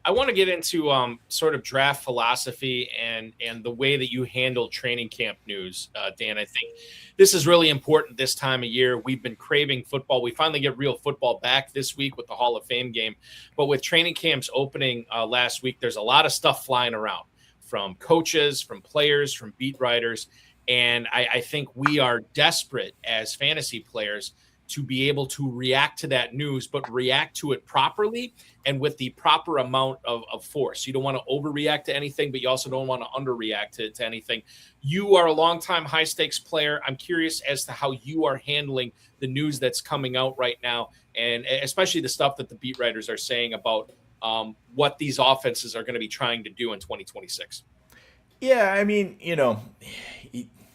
I want to get into sort of draft philosophy and the way that you handle training camp news, Dan. I think this is really important this time of year. We've been craving football. We finally get real football back this week with the Hall of Fame game. But with training camps opening last week, there's a lot of stuff flying around from coaches, from players, from beat writers. And I think we are desperate as fantasy players to be able to react to that news, but react to it properly and with the proper amount of force. You don't want to overreact to anything, but you also don't want to underreact to anything. You are a longtime high-stakes player. I'm curious as to how you are handling the news that's coming out right now, and especially the stuff that the beat writers are saying about what these offenses are going to be trying to do in 2026. Yeah, I mean,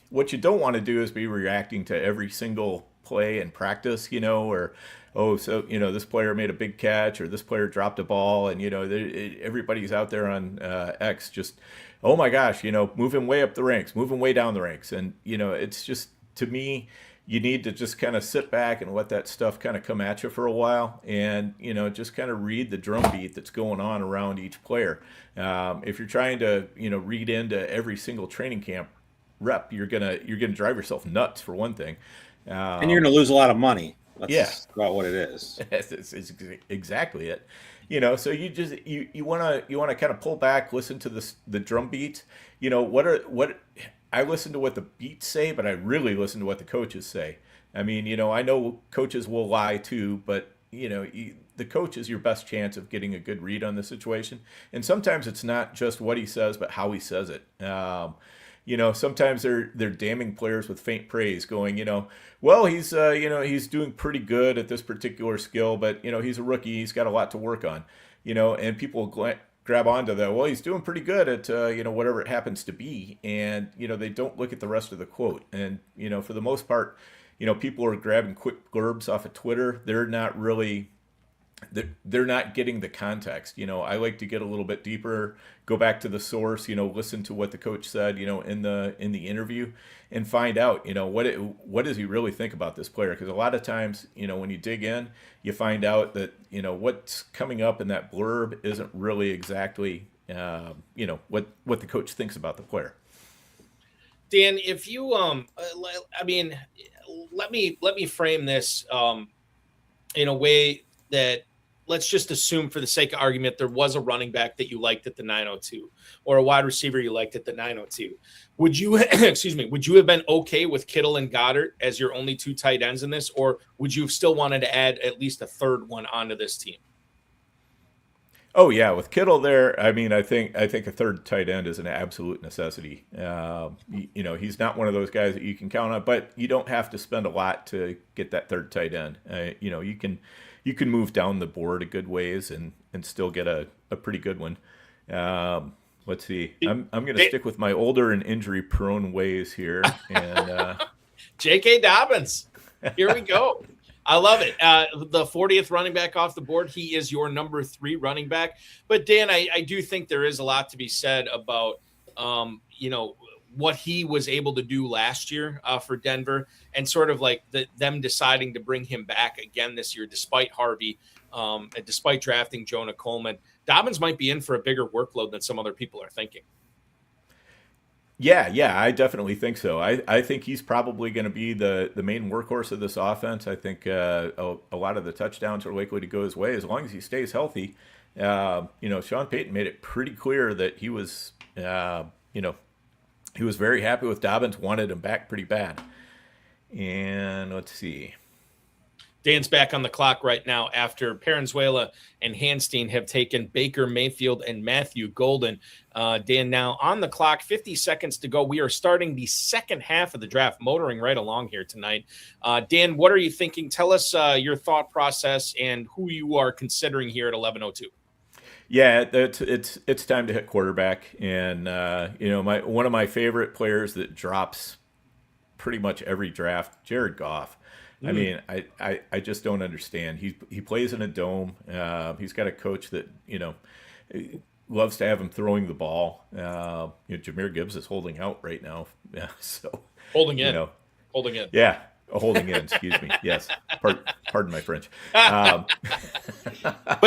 what you don't want to do is be reacting to every single play in practice, or, this player made a big catch or this player dropped a ball, and, everybody's out there on X just, oh my gosh, moving way up the ranks, moving way down the ranks. And, it's just, to me, you need to just kind of sit back and let that stuff kind of come at you for a while, and just kind of read the drumbeat that's going on around each player. If you're trying to read into every single training camp rep, you're gonna drive yourself nuts, for one thing, and you're gonna lose a lot of money. That's about what it is. It's exactly it. So you want to kind of pull back, listen to the drum beats. What I listen to what the beats say, but I really listen to what the coaches say. I mean, I know coaches will lie too, but the coach is your best chance of getting a good read on the situation. And sometimes it's not just what he says, but how he says it. Sometimes they're damning players with faint praise, going, well, he's he's doing pretty good at this particular skill, but he's a rookie, he's got a lot to work on, and people grab onto that. Well, he's doing pretty good at whatever it happens to be, and they don't look at the rest of the quote. And for the most part, people are grabbing quick blurbs off of Twitter. They're not really. They're not getting the context. I like to get a little bit deeper, go back to the source, listen to what the coach said, in the interview, and find out, what does he really think about this player? Because a lot of times, when you dig in, you find out that, what's coming up in that blurb isn't really exactly, what the coach thinks about the player. Dan, if you, let me frame this in a way that, let's just assume for the sake of argument, there was a running back that you liked at the 902 or a wide receiver you liked at the 902. Would you, would you have been okay with Kittle and Goddard as your only two tight ends in this, or would you have still wanted to add at least a third one onto this team? Oh yeah, with Kittle there, I mean, I think a third tight end is an absolute necessity. He's not one of those guys that you can count on, but you don't have to spend a lot to get that third tight end. You can move down the board a good ways and still get a pretty good one. Let's see. I'm going to stick with my older and injury-prone ways here. And J.K. Dobbins. Here we go. I love it. The 40th running back off the board. He is your number 3 running back. But, Dan, I do think there is a lot to be said about, what he was able to do last year for Denver, and sort of like them deciding to bring him back again this year, despite Harvey, and despite drafting Jonah Coleman. Dobbins might be in for a bigger workload than some other people are thinking. Yeah, I definitely think so. I think he's probably going to be the main workhorse of this offense. I think a lot of the touchdowns are likely to go his way as long as he stays healthy. Sean Payton made it pretty clear that he was, he was very happy with Dobbins, wanted him back pretty bad. And let's see. Dan's back on the clock right now after Parenzuela and Hanstein have taken Baker Mayfield and Matthew Golden. Dan now on the clock, 50 seconds to go. We are starting the second half of the draft, motoring right along here tonight. Dan, what are you thinking? Tell us your thought process and who you are considering here at 11:02. Yeah, it's time to hit quarterback, and one of my favorite players that drops pretty much every draft, Jared Goff. I mean, I just don't understand. He plays in a dome. He's got a coach that loves to have him throwing the ball. Jahmyr Gibbs is holding out right now. Yeah, so holding in. Yeah, holding in. Excuse me. Yes, pardon my French. But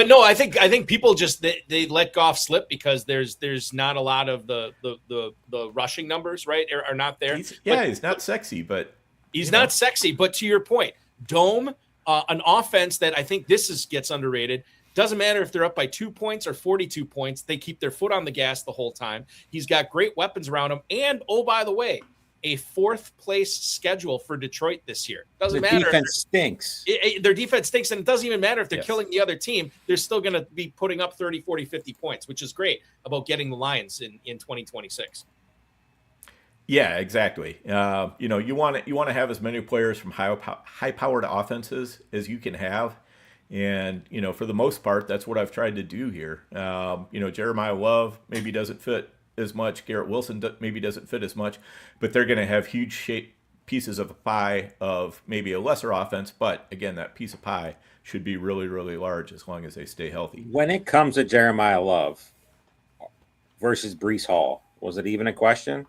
no, I think people just they let Goff slip because there's not a lot of the rushing numbers, right? Are not there. He's not sexy, but. He's not sexy, but to your point, dome, an offense that I think gets underrated. Doesn't matter if they're up by 2 points or 42 points. They keep their foot on the gas the whole time. He's got great weapons around him. And, oh, by the way, a fourth place schedule for Detroit this year. Doesn't matter. Their defense stinks. Their defense stinks, and it doesn't even matter if they're killing the other team. They're still going to be putting up 30, 40, 50 points, which is great about getting the Lions in 2026. Yeah, exactly. You want to have as many players from high-powered offenses as you can have, and for the most part, that's what I've tried to do here. Jeremiah Love maybe doesn't fit as much. Garrett Wilson maybe doesn't fit as much, but they're going to have huge shape pieces of a pie of maybe a lesser offense. But again, that piece of pie should be really, really large as long as they stay healthy. When it comes to Jeremiah Love versus Breece Hall, was it even a question?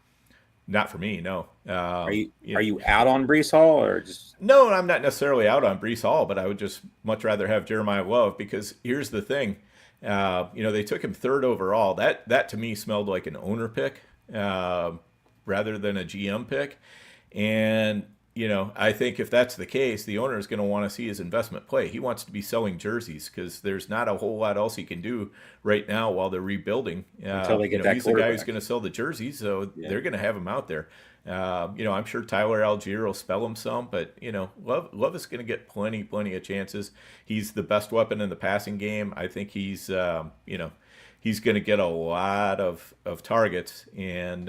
Not for me, no. Are you out on Breece Hall or just? No, I'm not necessarily out on Breece Hall, but I would just much rather have Jeremiah Love because here's the thing. They took him third overall. That to me smelled like an owner pick rather than a GM pick. And, I think if that's the case, the owner is going to want to see his investment play. He wants to be selling jerseys because there's not a whole lot else he can do right now while they're rebuilding. Until they get that he's the guy who's going to sell the jerseys, so they're going to have him out there. I'm sure Tyler Algier will spell him some, but, Love is going to get plenty of chances. He's the best weapon in the passing game. I think he's going to get a lot of targets and,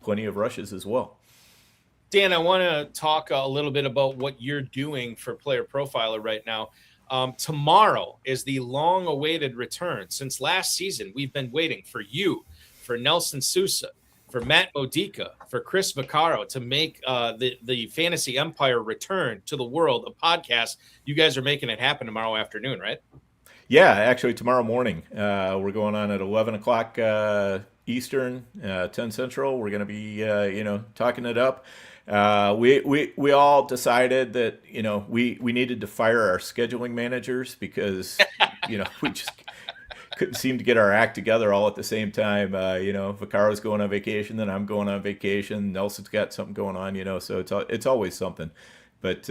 plenty of rushes as well. Dan, I want to talk a little bit about what you're doing for Player Profiler right now. Tomorrow is the long-awaited return. Since last season, we've been waiting for you, for Nelson Sousa, for Matt Modica, for Chris Vaccaro to make the Fantasy Empire return to the world of podcasts. You guys are making it happen tomorrow afternoon, right? Yeah, actually tomorrow morning. We're going on at 11 o'clock Eastern, 10 Central. We're going to be, talking it up. We all decided that, we needed to fire our scheduling managers because, we just couldn't seem to get our act together all at the same time. Vaccaro's going on vacation, then I'm going on vacation. Nelson's got something going on, so it's always something. But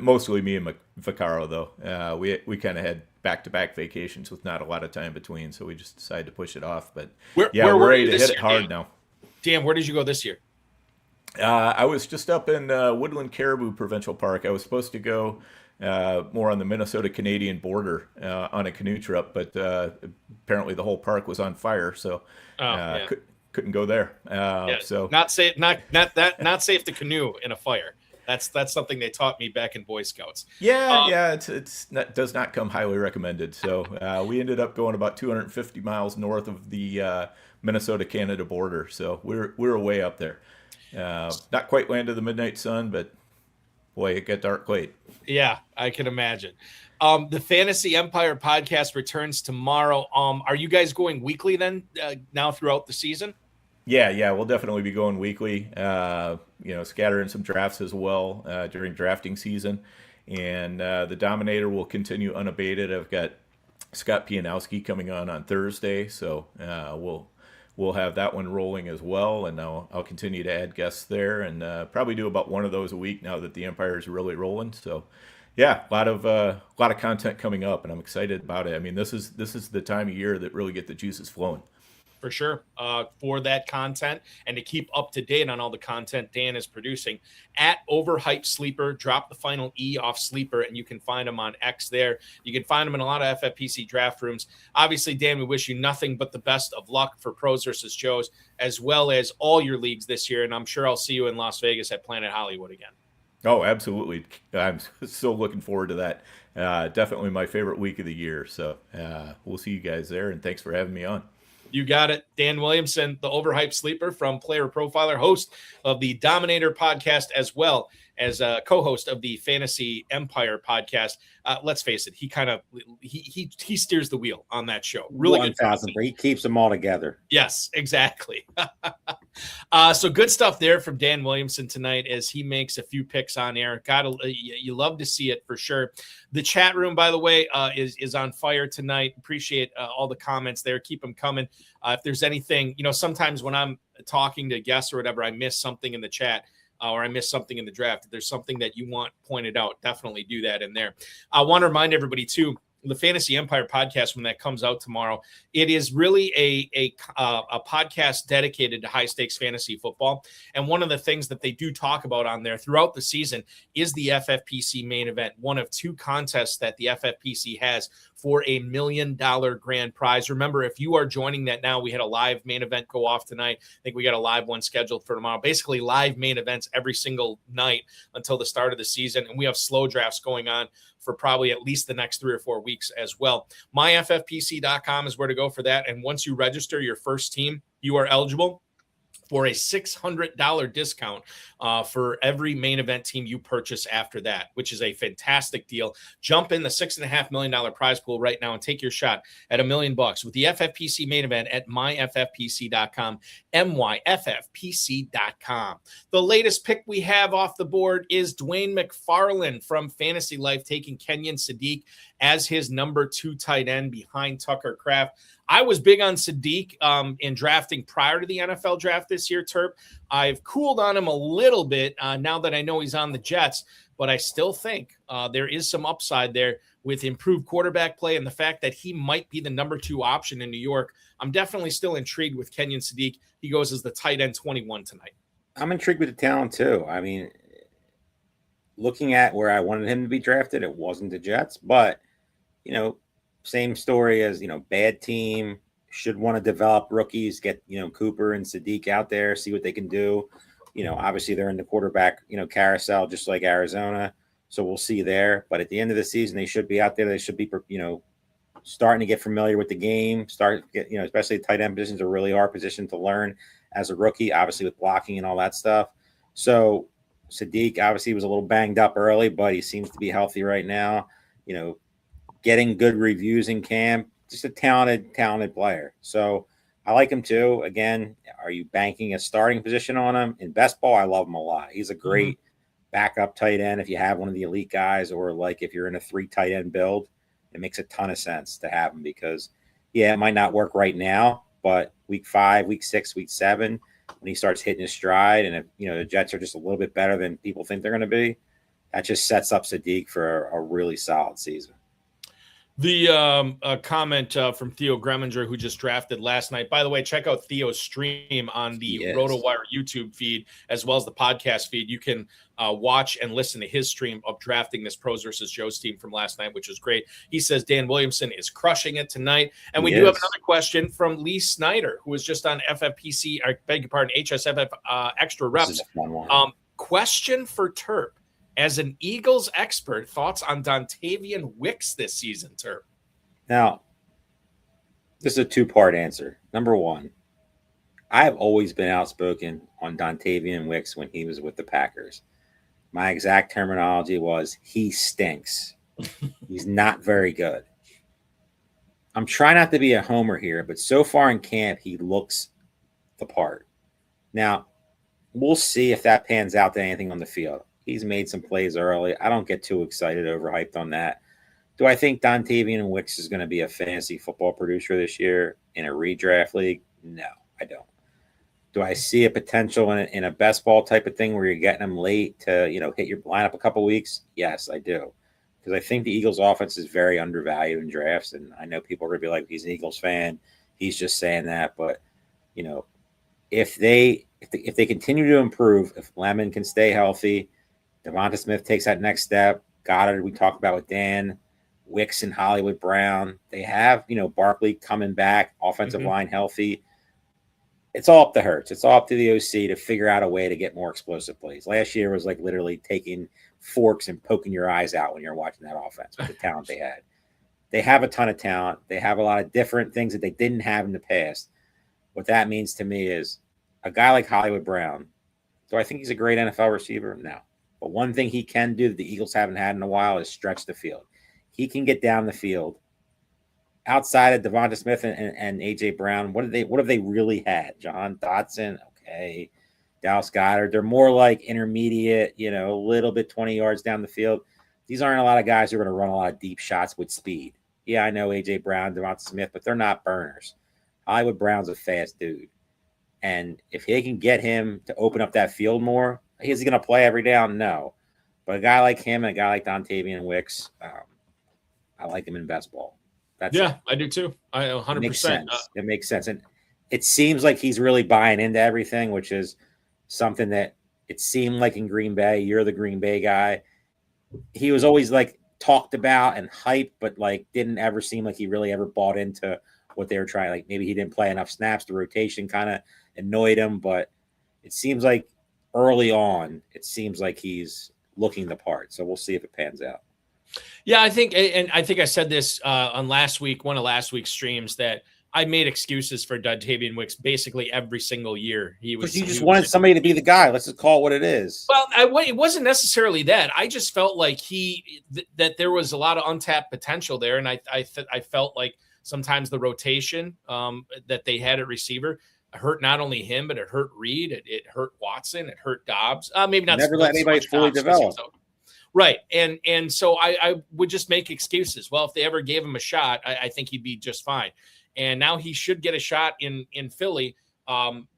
mostly me and Vaccaro, though. We kind of had back-to-back vacations with not a lot of time between, so we just decided to push it off. But we're ready to hit it hard now. Dan, where did you go this year? I was just up in Woodland Caribou Provincial Park. I was supposed to go more on the Minnesota-Canadian border on a canoe trip, but apparently the whole park was on fire, so couldn't go there. So not safe. Not safe to canoe in a fire. That's something they taught me back in Boy Scouts. It's does not come highly recommended. So we ended up going about 250 miles north of the Minnesota-Canada border. So we're way up there. Not quite land of the midnight sun, but boy, it got dark late. Yeah, I can imagine. The Fantasy Empire podcast returns tomorrow. Are you guys going weekly then now throughout the season? Yeah, we'll definitely be going weekly. Scattering some drafts as well during drafting season. And the Dominator will continue unabated. I've got Scott Pianowski coming on Thursday, so we'll have that one rolling as well. And I'll continue to add guests there and probably do about one of those a week now that the Empire is really rolling. So yeah, a lot of content coming up, and I'm excited about it. I mean, this is the time of year that really get the juices flowing. For sure. For that content and to keep up to date on all the content Dan is producing at Overhyped Sleeper, drop the final E off Sleeper, and you can find him on X there. You can find him in a lot of FFPC draft rooms. Obviously, Dan, we wish you nothing but the best of luck for Pros versus Joes, as well as all your leagues this year. And I'm sure I'll see you in Las Vegas at Planet Hollywood again. Oh, absolutely. I'm so looking forward to that. Definitely my favorite week of the year. So we'll see you guys there, and thanks for having me on. You got it. Dan Williamson, the Overhyped Sleeper from Player Profiler, host of the Dominator podcast, as well as a co-host of the Fantasy Empire podcast. Let's face it, he steers the wheel on that show. Really 1,000, but he keeps them all together. Yes, exactly. So good stuff there from Dan Williamson tonight as he makes a few picks on air. You love to see it for sure. The chat room, by the way, is on fire tonight. Appreciate all the comments there. Keep them coming. If there's anything, sometimes when I'm talking to guests or whatever, I miss something in the chat. Or I missed something in the draft. If there's something that you want pointed out, definitely do that in there. I want to remind everybody, too, the Fantasy Empire podcast, when that comes out tomorrow, it is really a podcast dedicated to high-stakes fantasy football. And one of the things that they do talk about on there throughout the season is the FFPC main event, one of two contests that the FFPC has for $1 million grand prize. Remember, if you are joining that now, we had a live main event go off tonight. I think we got a live one scheduled for tomorrow. Basically, live main events every single night until the start of the season. And we have slow drafts going on for probably at least the next 3 or 4 weeks as well. MyFFPC.com is where to go for that. And once you register your first team, you are eligible for a $600 discount for every main event team you purchase after that, which is a fantastic deal. Jump in the $6.5 million prize pool right now and take your shot at $1 million with the FFPC main event at myffpc.com, myffpc.com. The latest pick we have off the board is Dwain McFarland from FantasyLife, taking Kenyon Sadiq as his number 2 tight end behind Tucker Kraft. I was big on Sadiq in drafting prior to the NFL draft this year, Terp. I've cooled on him a little bit now that I know he's on the Jets, but I still think there is some upside there with improved quarterback play and the fact that he might be the number 2 option in New York. I'm definitely still intrigued with Kenyon Sadiq. He goes as the tight end 21 tonight. I'm intrigued with the talent too. I mean, looking at where I wanted him to be drafted, it wasn't the Jets, but same story as, bad team, should want to develop rookies, get, Cooper and Sadiq out there, see what they can do. Obviously they're in the quarterback, carousel, just like Arizona. So we'll see there. But at the end of the season, they should be out there. They should be, starting to get familiar with the game, especially tight end positions, a really hard position to learn as a rookie, obviously with blocking and all that stuff. So Sadiq obviously was a little banged up early, but he seems to be healthy right now. Getting good reviews in camp, just a talented player. So I like him too. Again, are you banking a starting position on him? In best ball, I love him a lot. He's a great backup tight end if you have one of the elite guys, or like if you're in a 3 tight end build, it makes a ton of sense to have him because, it might not work right now, but week 5, week 6, week 7, when he starts hitting his stride and if, the Jets are just a little bit better than people think they're going to be, that just sets up Sadiq for a really solid season. The comment from Theo Greminger, who just drafted last night. By the way, check out Theo's stream on the RotoWire YouTube feed as well as the podcast feed. You can watch and listen to his stream of drafting this Pros versus Joe's team from last night, which was great. He says Dan Williamson is crushing it tonight. And we do have another question from Lee Snyder, who was just on FFPC, I beg your pardon, HSFF Extra Reps. Question for Terp. As an Eagles expert, thoughts on Dontavian Wicks this season, Terp? Now, this is a 2-part answer. Number 1, I've always been outspoken on Dontavian Wicks when he was with the Packers. My exact terminology was, he stinks. He's not very good. I'm trying not to be a homer here, but so far in camp, he looks the part. Now, we'll see if that pans out to anything on the field. He's made some plays early. I don't get too excited, overhyped on that. Do I think Dontavian Wicks is going to be a fantasy football producer this year in a redraft league? No, I don't. Do I see a potential in a best ball type of thing where you're getting him late to, hit your lineup a couple weeks? Yes, I do. Because I think the Eagles offense is very undervalued in drafts. And I know people are going to be like, he's an Eagles fan. He's just saying that. But you know, if they continue to improve, if Lemon can stay healthy, Devonta Smith takes that next step. Goddard, we talked about with Dan, Wicks and Hollywood Brown. They have, Barkley coming back, offensive line healthy. It's all up to Hurts. It's all up to the OC to figure out a way to get more explosive plays. Last year was like literally taking forks and poking your eyes out when you're watching that offense with the talent they had. They have a ton of talent. They have a lot of different things that they didn't have in the past. What that means to me is a guy like Hollywood Brown. Do I think he's a great NFL receiver? No. But one thing he can do that the Eagles haven't had in a while is stretch the field. He can get down the field. Outside of Devonta Smith and A.J. Brown, what have they really had? John Dotson, okay. Dallas Goedert. They're more like intermediate, a little bit 20 yards down the field. These aren't a lot of guys who are going to run a lot of deep shots with speed. Yeah, I know A.J. Brown, Devonta Smith, but they're not burners. Hollywood Brown's a fast dude. And if they can get him to open up that field more, is he going to play every down? No. But a guy like him and a guy like Dontavian Wicks, I like him in best ball. I do too. I 100%. It makes sense. And it seems like he's really buying into everything, which is something that it seemed like in Green Bay. You're the Green Bay guy. He was always like talked about and hyped, but like didn't ever seem like he really ever bought into what they were trying. Like maybe he didn't play enough snaps. The rotation kind of annoyed him, but it seems like early on, it seems like he's looking the part. So we'll see if it pans out. Yeah, I think I said this on one of last week's streams, that I made excuses for Dontavian Wicks basically every single year. You just wanted somebody to be the guy. Let's just call it what it is. Well, it wasn't necessarily that. I just felt like that there was a lot of untapped potential there, and I felt like sometimes the rotation that they had at receiver hurt not only him, but it hurt Reed, it hurt Watson, it hurt Dobbs. Maybe not. Never let anybody fully develop. Right. And so I would just make excuses. Well, if they ever gave him a shot, I think he'd be just fine. And now he should get a shot in Philly,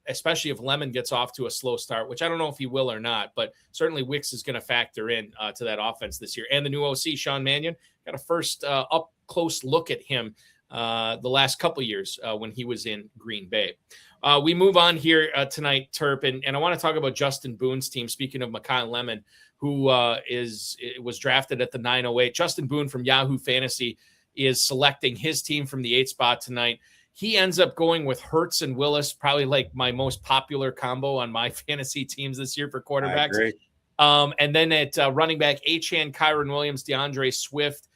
especially if Lemon gets off to a slow start, which I don't know if he will or not, but certainly Wicks is going to factor in to that offense this year. And the new OC, Sean Mannion, got a first up close look at him the last couple of years when he was in Green Bay. We move on here tonight, Terp, and I want to talk about Justin Boone's team. Speaking of Makai Lemon, who was drafted at the 908. Justin Boone from Yahoo Fantasy is selecting his team from the 8 spot tonight. He ends up going with Hurts and Willis, probably like my most popular combo on my fantasy teams this year for quarterbacks. I agree. And then at running back, Achane, Kyron Williams, DeAndre Swift.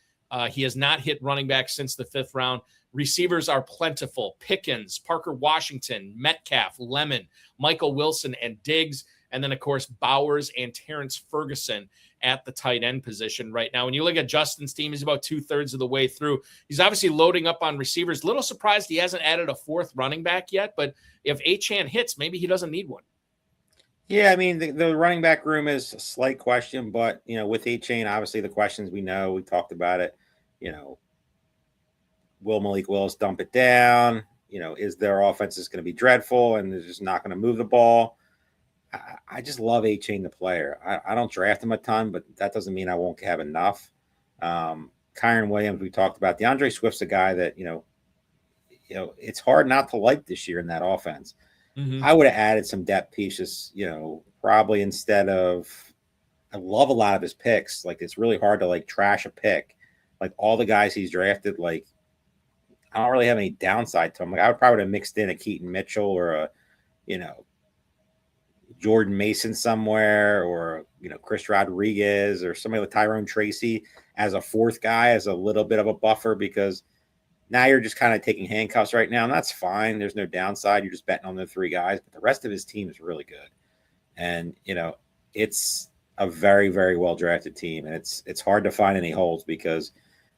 He has not hit running back since the 5th round. Receivers are plentiful. Pickens, Parker Washington, Metcalf, Lemon, Michael Wilson, and Diggs. And then, of course, Bowers and Terrence Ferguson at the tight end position right now. When you look at Justin's team, he's about 2/3 of the way through. He's obviously loading up on receivers. Little surprised he hasn't added a 4th running back yet, but if Achane hits, maybe he doesn't need one. Yeah, I mean, the running back room is a slight question, but, with Achane, obviously the questions we know, we talked about it, will Malik Willis dump it down? Is their offense is going to be dreadful and they're just not going to move the ball? I just love Achane, the player. I don't draft him a ton, but that doesn't mean I won't have enough. Kyron Williams, we talked about. DeAndre Swift's a guy that, it's hard not to like this year in that offense. Mm-hmm. I would have added some depth pieces, probably instead of – I love a lot of his picks. Like, it's really hard to, like, trash a pick. Like, all the guys he's drafted, like, I don't really have any downside to him. Like, I would probably have mixed in a Keaton Mitchell or a, Jordan Mason somewhere, or Chris Rodriguez or somebody like Tyrone Tracy as a 4th guy, as a little bit of a buffer, because now you're just kind of taking handcuffs right now, and that's fine. There's no downside. You're just betting on the 3 guys, but the rest of his team is really good, and it's a very, very well drafted team, and it's hard to find any holes because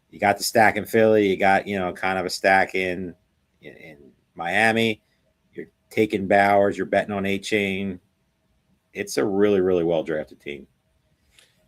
you got the stack in Philly, you got kind of a stack in Miami. You're taking Bowers, you're betting on Achane. It's a really, really well-drafted team.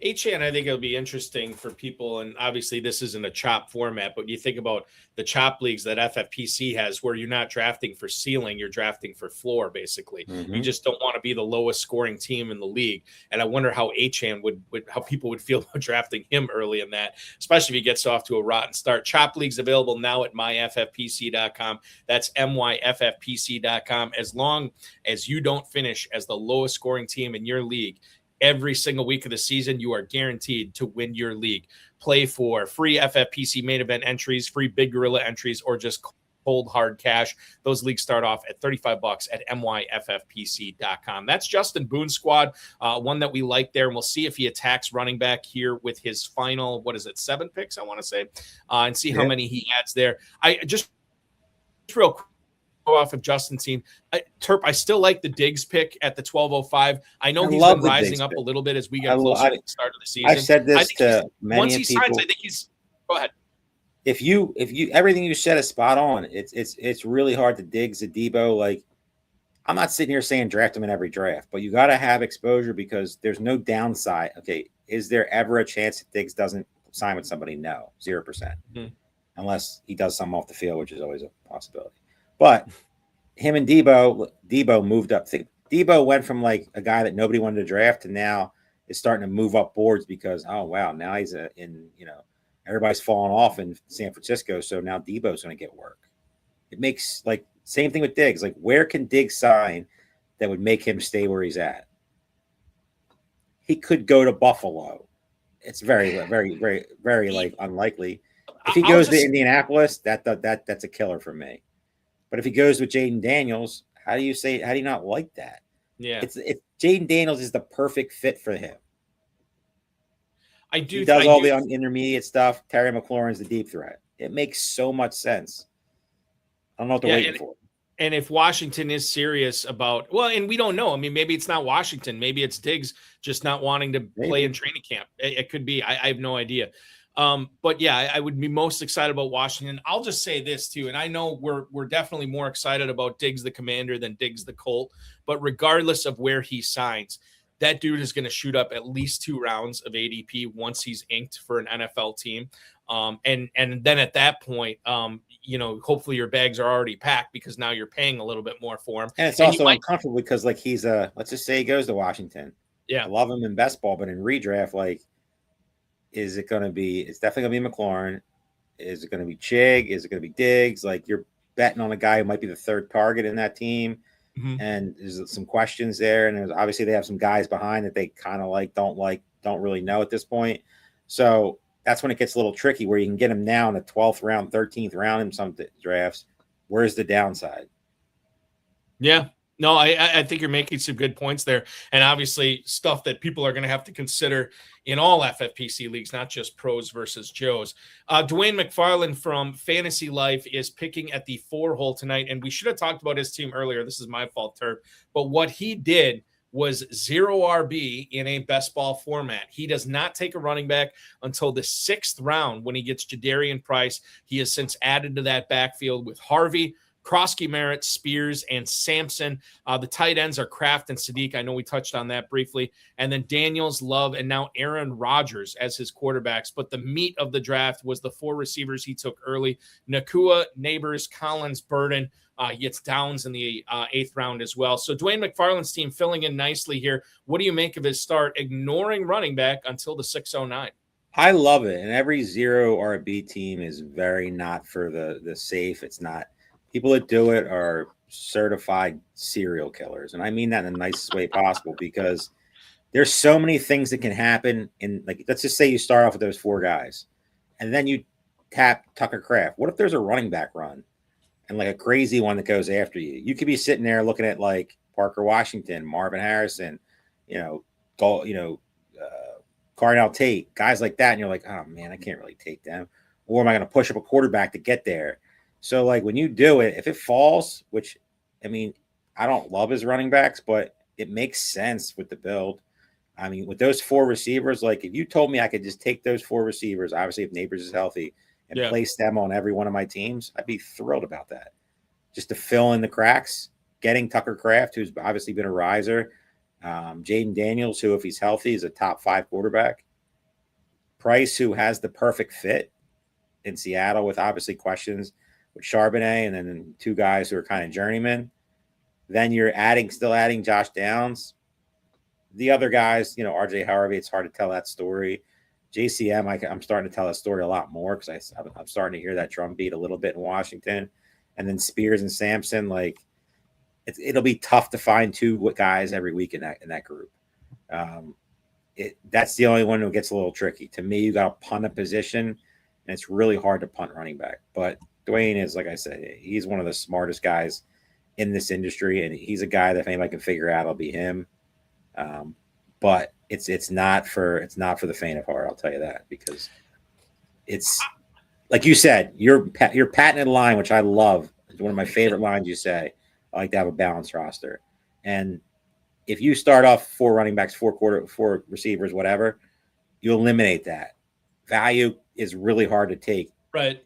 HN, I think it'll be interesting for people, and obviously this isn't a chop format, but you think about the chop leagues that FFPC has where you're not drafting for ceiling, you're drafting for floor, basically. You just don't want to be the lowest scoring team in the league. And I wonder how HN would how people would feel about drafting him early in that, especially if he gets off to a rotten start. Chop leagues available now at myffpc.com. That's myffpc.com. As long as you don't finish as the lowest scoring team in your league, every single week of the season, you are guaranteed to win your league. Play for free FFPC main event entries, free Big Gorilla entries, or just cold hard cash. Those leagues start off at $35 at myffpc.com. That's Justin Boone's squad, one that we like there, and we'll see if he attacks running back here with his final, 7 picks, I want to say, and see how many he adds there. I just real quick, off of Justin's team. Terp, I still like the Diggs pick at the 1205. I know he's been rising up a little bit as we get closer to the start of the season. I've said this to many once he people. signs, I think he's go ahead. If you everything you said is spot on. It's really hard to Diggs a Debo. Like, I'm not sitting here saying draft him in every draft, but you got to have exposure because there's no downside. Okay, is there ever a chance that Diggs doesn't sign with somebody? No, 0%. Unless he does something off the field, which is always a possibility. But him and Debo moved up. Debo went from like a guy that nobody wanted to draft to now is starting to move up boards because, oh, wow, now he's everybody's falling off in San Francisco. So now Debo's going to get work. It makes like same thing with Diggs. Like, where can Diggs sign that would make him stay where he's at? He could go to Buffalo. It's very, very, very, very like unlikely. If he goes to Indianapolis, that's a killer for me. But if he goes with Jaden Daniels, how do you not like that? Yeah. It's Jaden Daniels is the perfect fit for him. He does all the intermediate stuff. Terry McLaurin's the deep threat. It makes so much sense. I don't know what they're waiting for. And if Washington is serious about, and we don't know. I mean, maybe it's not Washington. Maybe it's Diggs just not wanting to play in training camp. It could be. I have no idea. But yeah, I would be most excited about Washington. I'll just say this too, and I know we're definitely more excited about Diggs the Commander than Diggs the Colt. But regardless of where he signs, that dude is going to shoot up at least 2 rounds of ADP once he's inked for an NFL team. And then at that point, hopefully your bags are already packed because now you're paying a little bit more for him. And it's also uncomfortable because like he's let's just say he goes to Washington. Yeah. I love him in best ball, but in redraft, like, it's definitely going to be McLaurin. Is it going to be Chig? Is it going to be Diggs? Like, you're betting on a guy who might be the third target in that team. And there's some questions there. And obviously they have some guys behind that they kind of don't really know at this point. So that's when it gets a little tricky where you can get him now in the 12th round, 13th round in some drafts. Where's the downside? Yeah. No, I think you're making some good points there. And obviously stuff that people are going to have to consider in all FFPC leagues, not just pros versus Joes. Dwain McFarland from FantasyLife is picking at the 4-hole tonight. And we should have talked about his team earlier. This is my fault, Terp. But what he did was 0 RB in a best ball format. He does not take a running back until the 6th round when he gets Jadarian Price. He has since added to that backfield with Harvey, Krosky, Merritt, Spears, and Sampson. The tight ends are Kraft and Sadiq. I know we touched on that briefly. And then Daniels, Love, and now Aaron Rodgers as his quarterbacks. But the meat of the draft was the 4 receivers he took early. Nakua, Neighbors, Collins, Burden. He gets Downs in the 8th round as well. So Dwain McFarland's team filling in nicely here. What do you make of his start, ignoring running back until the 609? I love it. And every 0 RB team is very not for the safe. It's not. People that do it are certified serial killers. And I mean that in the nicest way possible because there's so many things that can happen. And like, let's just say you start off with those 4 guys and then you tap Tucker Kraft. What if there's a running back run and like a crazy one that goes after you? You could be sitting there looking at like Parker Washington, Marvin Harrison, Cardinal Tate, guys like that. And you're like, oh man, I can't really take them. Or am I going to push up a quarterback to get there? So, like, when you do it, if it falls, which, I mean, I don't love his running backs, but it makes sense with the build. I mean, with those 4 receivers, like, if you told me I could just take those 4 receivers, obviously if Neighbors is healthy, and place them on every one of my teams, I'd be thrilled about that. Just to fill in the cracks, getting Tucker Kraft, who's obviously been a riser, Jaden Daniels, who, if he's healthy, is a top 5 quarterback. Price, who has the perfect fit in Seattle with obviously questions with Charbonnet and then 2 guys who are kind of journeymen. Then you're still adding Josh Downs. The other guys, RJ Harvey, it's hard to tell that story. JCM, I'm starting to tell that story a lot more because I'm starting to hear that drumbeat a little bit in Washington. And then Spears and Sampson, like it'll be tough to find 2 guys every week in that group. That's the only one who gets a little tricky. To me, you got to punt a position, and it's really hard to punt running back. But Dwain is, like I said, he's one of the smartest guys in this industry, and he's a guy that if anybody can figure out, it'll be him. But it's not for the faint of heart. I'll tell you that, because it's like you said, your patented line, which I love. It's one of my favorite lines you say. I like to have a balanced roster, and if you start off 4 running backs, 4 receivers, whatever, you eliminate that. Value is really hard to take. Right.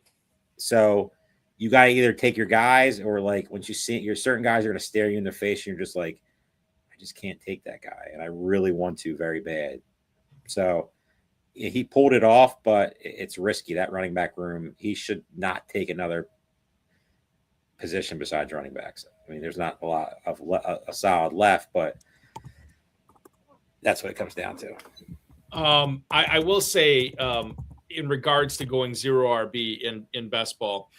So you got to either take your guys, or like once you see your certain guys are going to stare you in the face, and you're just like, I just can't take that guy, and I really want to very bad. So he pulled it off, but it's risky. That running back room, he should not take another position besides running backs. I mean, there's not a lot of a solid left, but that's what it comes down to. I will say, in regards to going 0 RB in best ball,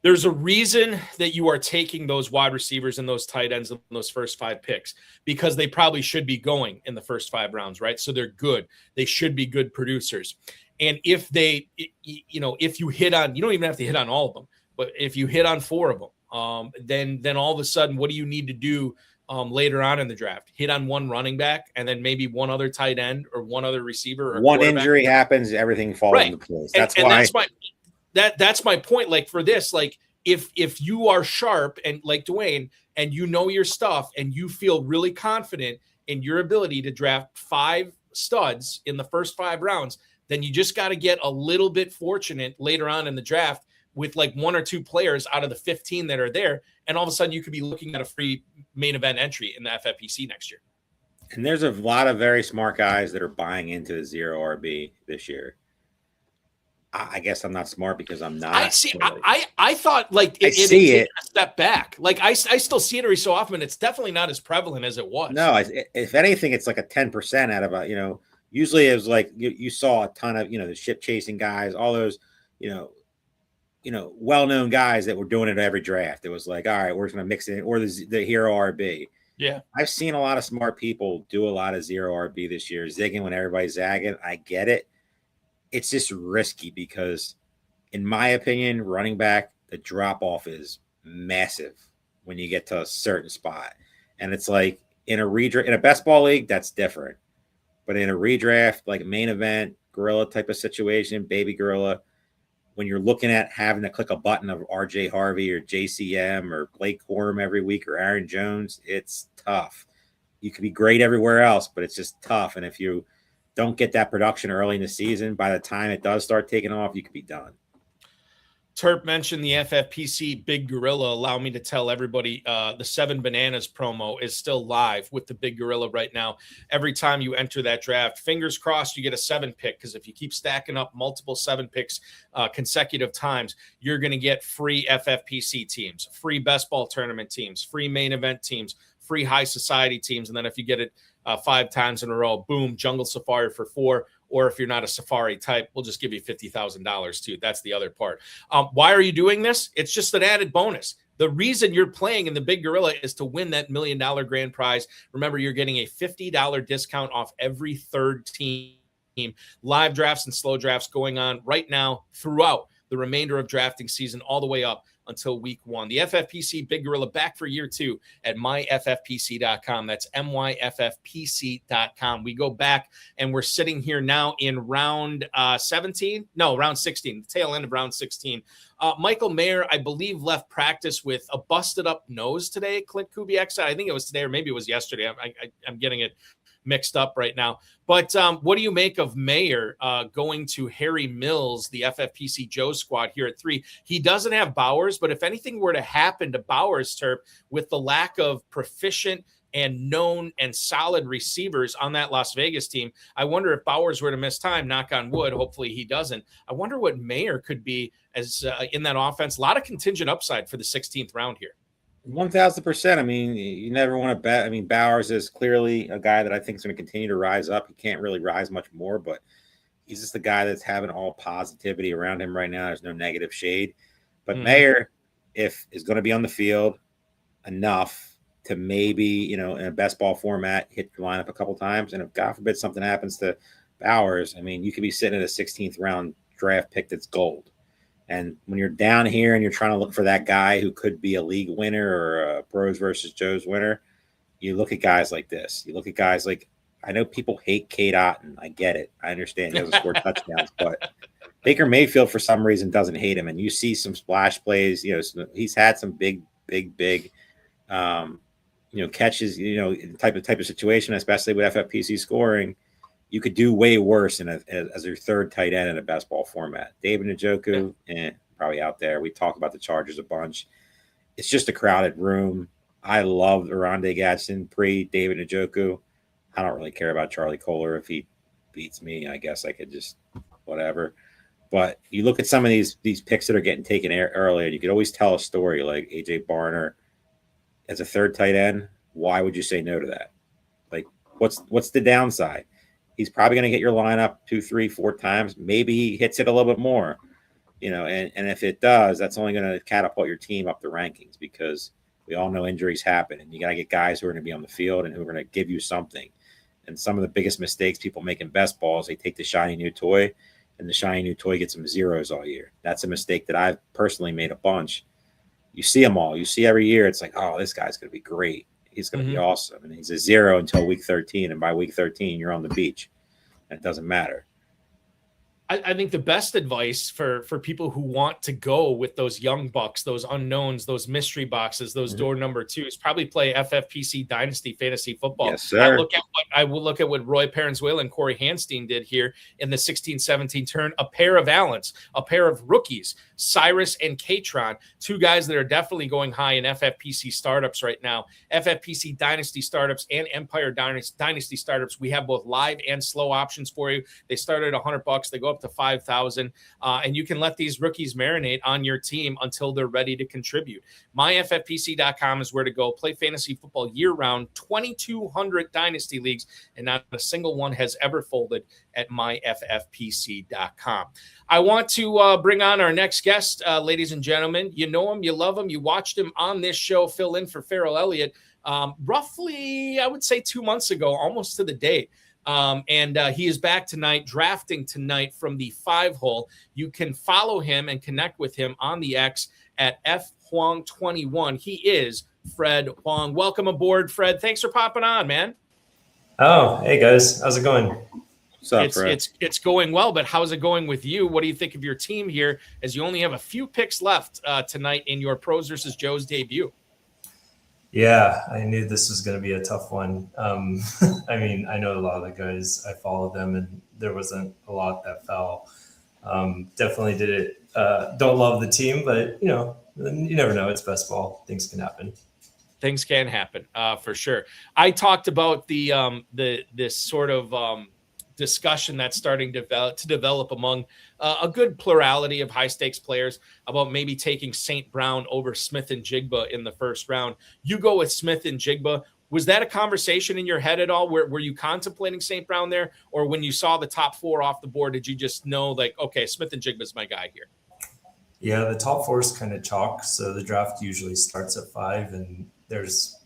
there's a reason that you are taking those wide receivers and those tight ends in those first 5 picks, because they probably should be going in the first 5 rounds, right? So they're good. They should be good producers. And if if you hit on, you don't even have to hit on all of them, but if you hit on 4 of them, then all of a sudden, what do you need to do later on in the draft? Hit on 1 running back, and then maybe 1 other tight end or 1 other receiver. Or 1 injury happens, everything falls into place. That's my point. Like for this, like if you are sharp and like Dwain, and you know your stuff, and you feel really confident in your ability to draft 5 studs in the first 5 rounds, then you just got to get a little bit fortunate later on in the draft with like 1 or 2 players out of the 15 that are there. And all of a sudden you could be looking at a free main event entry in the FFPC next year. And there's a lot of very smart guys that are buying into the 0 RB this year. I guess I'm not smart because I'm not. I see. I thought like it a step back. Like I still see it every so often. It's definitely not as prevalent as it was. No, if anything, it's like a 10% out of a, usually it was like you saw a ton of, the ship chasing guys, all those, well-known guys that were doing it every draft. It was like, all right, we're just going to mix it in, or the hero RB. Yeah. I've seen a lot of smart people do a lot of 0 RB this year, zigging when everybody's zagging. I get it. It's just risky because, in my opinion, running back, the drop-off is massive when you get to a certain spot. And it's like in a best ball league, that's different. But in a redraft, like main event, gorilla type of situation, baby gorilla, when you're looking at having to click a button of RJ Harvey or JCM or Blake Corum every week or Aaron Jones, it's tough. You could be great everywhere else, but it's just tough. And if you don't get that production early in the season, by the time it does start taking off, you could be done. Terp mentioned the FFPC Big Gorilla. Allow me to tell everybody the 7 Bananas promo is still live with the Big Gorilla right now. Every time you enter that draft, fingers crossed you get a 7 pick, because if you keep stacking up multiple 7 picks consecutive times, you're going to get free FFPC teams, free best ball tournament teams, free main event teams, free high society teams. And then if you get it 5 times in a row, boom, Jungle Safari for 4. Or if you're not a Safari type, we'll just give you $50,000 too. That's the other part. Why are you doing this? It's just an added bonus. The reason you're playing in the Big Gorilla is to win that $1 million grand prize. Remember, you're getting a $50 discount off every 3rd team. Live drafts and slow drafts going on right now throughout the remainder of drafting season, all the way up until week 1. The FFPC Big Gorilla back for year 2 at myffpc.com. That's myffpc.com. We go back and we're sitting here now in round 17. No, round 16, the tail end of round 16. Michael Mayer, I believe, left practice with a busted up nose today. Clint Kubiak, I think it was today, or maybe it was yesterday. I'm getting it mixed up right now. But what do you make of Mayer going to Harry Mills, the FFPC Joe squad here at 3? He doesn't have Bowers, but if anything were to happen to Bowers, Terp, with the lack of proficient and known and solid receivers on that Las Vegas team. I wonder if Bowers were to miss time, knock on wood, hopefully he doesn't. I wonder what Mayer could be as in that offense. A lot of contingent upside for the 16th round here. 1,000%. I mean, you never want to bet. I mean, Bowers is clearly a guy that I think is going to continue to rise up. He can't really rise much more, but he's just the guy that's having all positivity around him right now. There's no negative shade. But Mayer, is going to be on the field enough to maybe, in a best ball format, hit your lineup a couple times. And if God forbid something happens to Bowers, I mean, you could be sitting at a 16th round draft pick that's gold. And when you're down here and you're trying to look for that guy who could be a league winner or a Pros versus Joe's winner, you look at guys like this. You look at guys like, I know people hate Cade Otton. I get it. I understand he doesn't score touchdowns, but Baker Mayfield for some reason doesn't hate him. And you see some splash plays. He's had some big catches. Type of situation, especially with FFPC scoring. You could do way worse as your third tight end in a best ball format. David Njoku, probably out there. We talk about the Chargers a bunch. It's just a crowded room. I love Oronde Gadsden pre-David Njoku. I don't really care about Charlie Kohler. If he beats me, I guess I could just whatever. But you look at some of these picks that are getting taken earlier, you could always tell a story like A.J. Barner as a third tight end. Why would you say no to that? Like, what's the downside? He's probably going to get your lineup 2, 3, 4 times. Maybe he hits it a little bit more, and if it does, that's only going to catapult your team up the rankings because we all know injuries happen and you got to get guys who are going to be on the field and who are going to give you something. And some of the biggest mistakes people make in best ball is they take the shiny new toy and the shiny new toy gets them zeros all year. That's a mistake that I've personally made a bunch. You see them all. You see every year. It's like, oh, this guy's going to be great. He's going to be awesome. And he's a 0 until week 13. And by week 13, you're on the beach. And it doesn't matter. I think the best advice for people who want to go with those young bucks, those unknowns, those mystery boxes, those door number 2 is probably play FFPC Dynasty Fantasy Football. Yes, sir. I will look at what Roy Parenzuela and Corey Hanstein did here in the 16-17 turn. A pair of Allens, a pair of rookies, Cyrus and Katron, 2 guys that are definitely going high in FFPC startups right now. FFPC Dynasty startups and Empire Dynasty startups. We have both live and slow options for you. They start at $100. They go up to 5,000, and you can let these rookies marinate on your team until they're ready to contribute. MyFFPC.com is where to go. Play fantasy football year-round, 2,200 dynasty leagues, and not a single one has ever folded at MyFFPC.com. I want to bring on our next guest, ladies and gentlemen. You know him, you love him, you watched him on this show, fill in for Farrell Elliott, roughly, I would say 2 months ago, almost to the date. And he is back tonight, drafting tonight from the 5-hole. You can follow him and connect with him on the X at FHuang21. He is Fred Huang. Welcome aboard, Fred. Thanks for popping on, man. Oh, hey guys, how's it going? What's up, Fred? It's going well, but how's it going with you? What do you think of your team here as you only have a few picks left tonight in your Pros versus Joe's debut? Yeah, I knew this was going to be a tough one. I mean, I know a lot of the guys, I follow them, and there wasn't a lot that fell. Definitely did it. Don't love the team, but, you never know. It's best ball. Things can happen. Things can happen, for sure. I talked about this sort of discussion that's starting to develop among a good plurality of high stakes players about maybe taking St. Brown over Smith and Jigba in the first round. You go with Smith and Jigba. Was that a conversation in your head at all? Were you contemplating St. Brown there? Or when you saw the top 4 off the board, did you just know like, okay, Smith and Jigba is my guy here? Yeah, the top 4 is kind of chalk. So the draft usually starts at 5 and there's,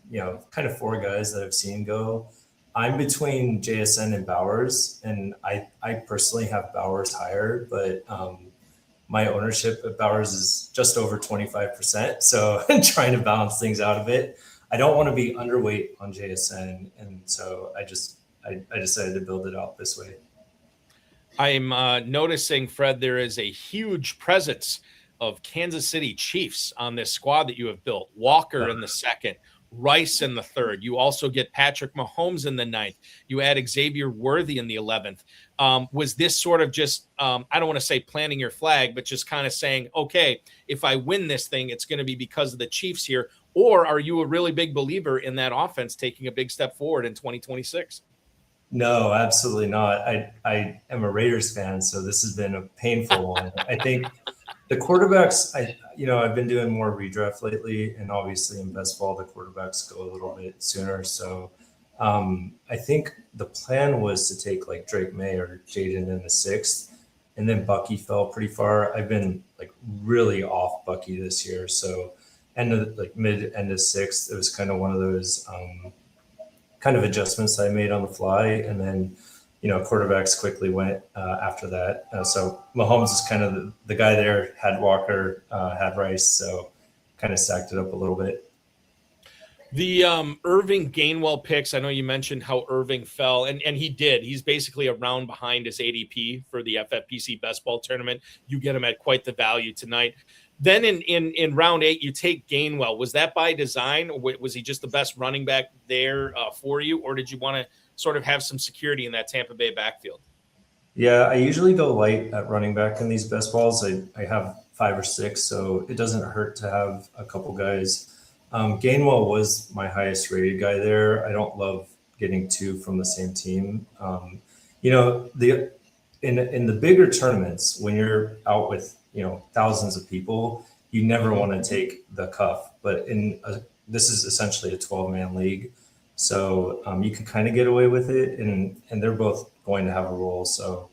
kind of 4 guys that I've seen go. I'm between JSN and Bowers, and I personally have Bowers higher, but my ownership of Bowers is just over 25%. So I'm trying to balance things out a bit. I don't want to be underweight on JSN, and so I decided to build it out this way. I'm noticing, Fred, there is a huge presence of Kansas City Chiefs on this squad that you have built. Walker in the second, Rice in the 3rd. You also get Patrick Mahomes in the 9th. You add Xavier Worthy in the 11th. Was this sort of just, I don't want to say planting your flag, but just kind of saying, okay, if I win this thing, it's going to be because of the Chiefs here? Or are you a really big believer in that offense taking a big step forward in 2026? No, absolutely not. I am a Raiders fan, so this has been a painful one. I think the quarterbacks, I've been doing more redraft lately, and obviously in best ball, the quarterbacks go a little bit sooner. So I think the plan was to take like Drake May or Jaden in the 6th, and then Bucky fell pretty far. I've been like really off Bucky this year. So end of 6th, it was kind of one of those kind of adjustments I made on the fly. And then, quarterbacks quickly went after that. So Mahomes is kind of the guy there, had Walker, had Rice, so kind of stacked it up a little bit. The Irving Gainwell picks, I know you mentioned how Irving fell, and he did. He's basically a round behind his ADP for the FFPC Best Ball Tournament. You get him at quite the value tonight. Then in round 8, you take Gainwell. Was that by design, or was he just the best running back there for you, or did you want to sort of have some security in that Tampa Bay backfield? Yeah, I usually go light at running back in these best balls. I have 5 or 6, so it doesn't hurt to have a couple guys. Gainwell was my highest rated guy there. I don't love getting 2 from the same team. In the bigger tournaments, when you're out with thousands of people, you never want to take the cuff. But this is essentially a 12-man league, so you can kind of get away with it, and they're both going to have a role. So,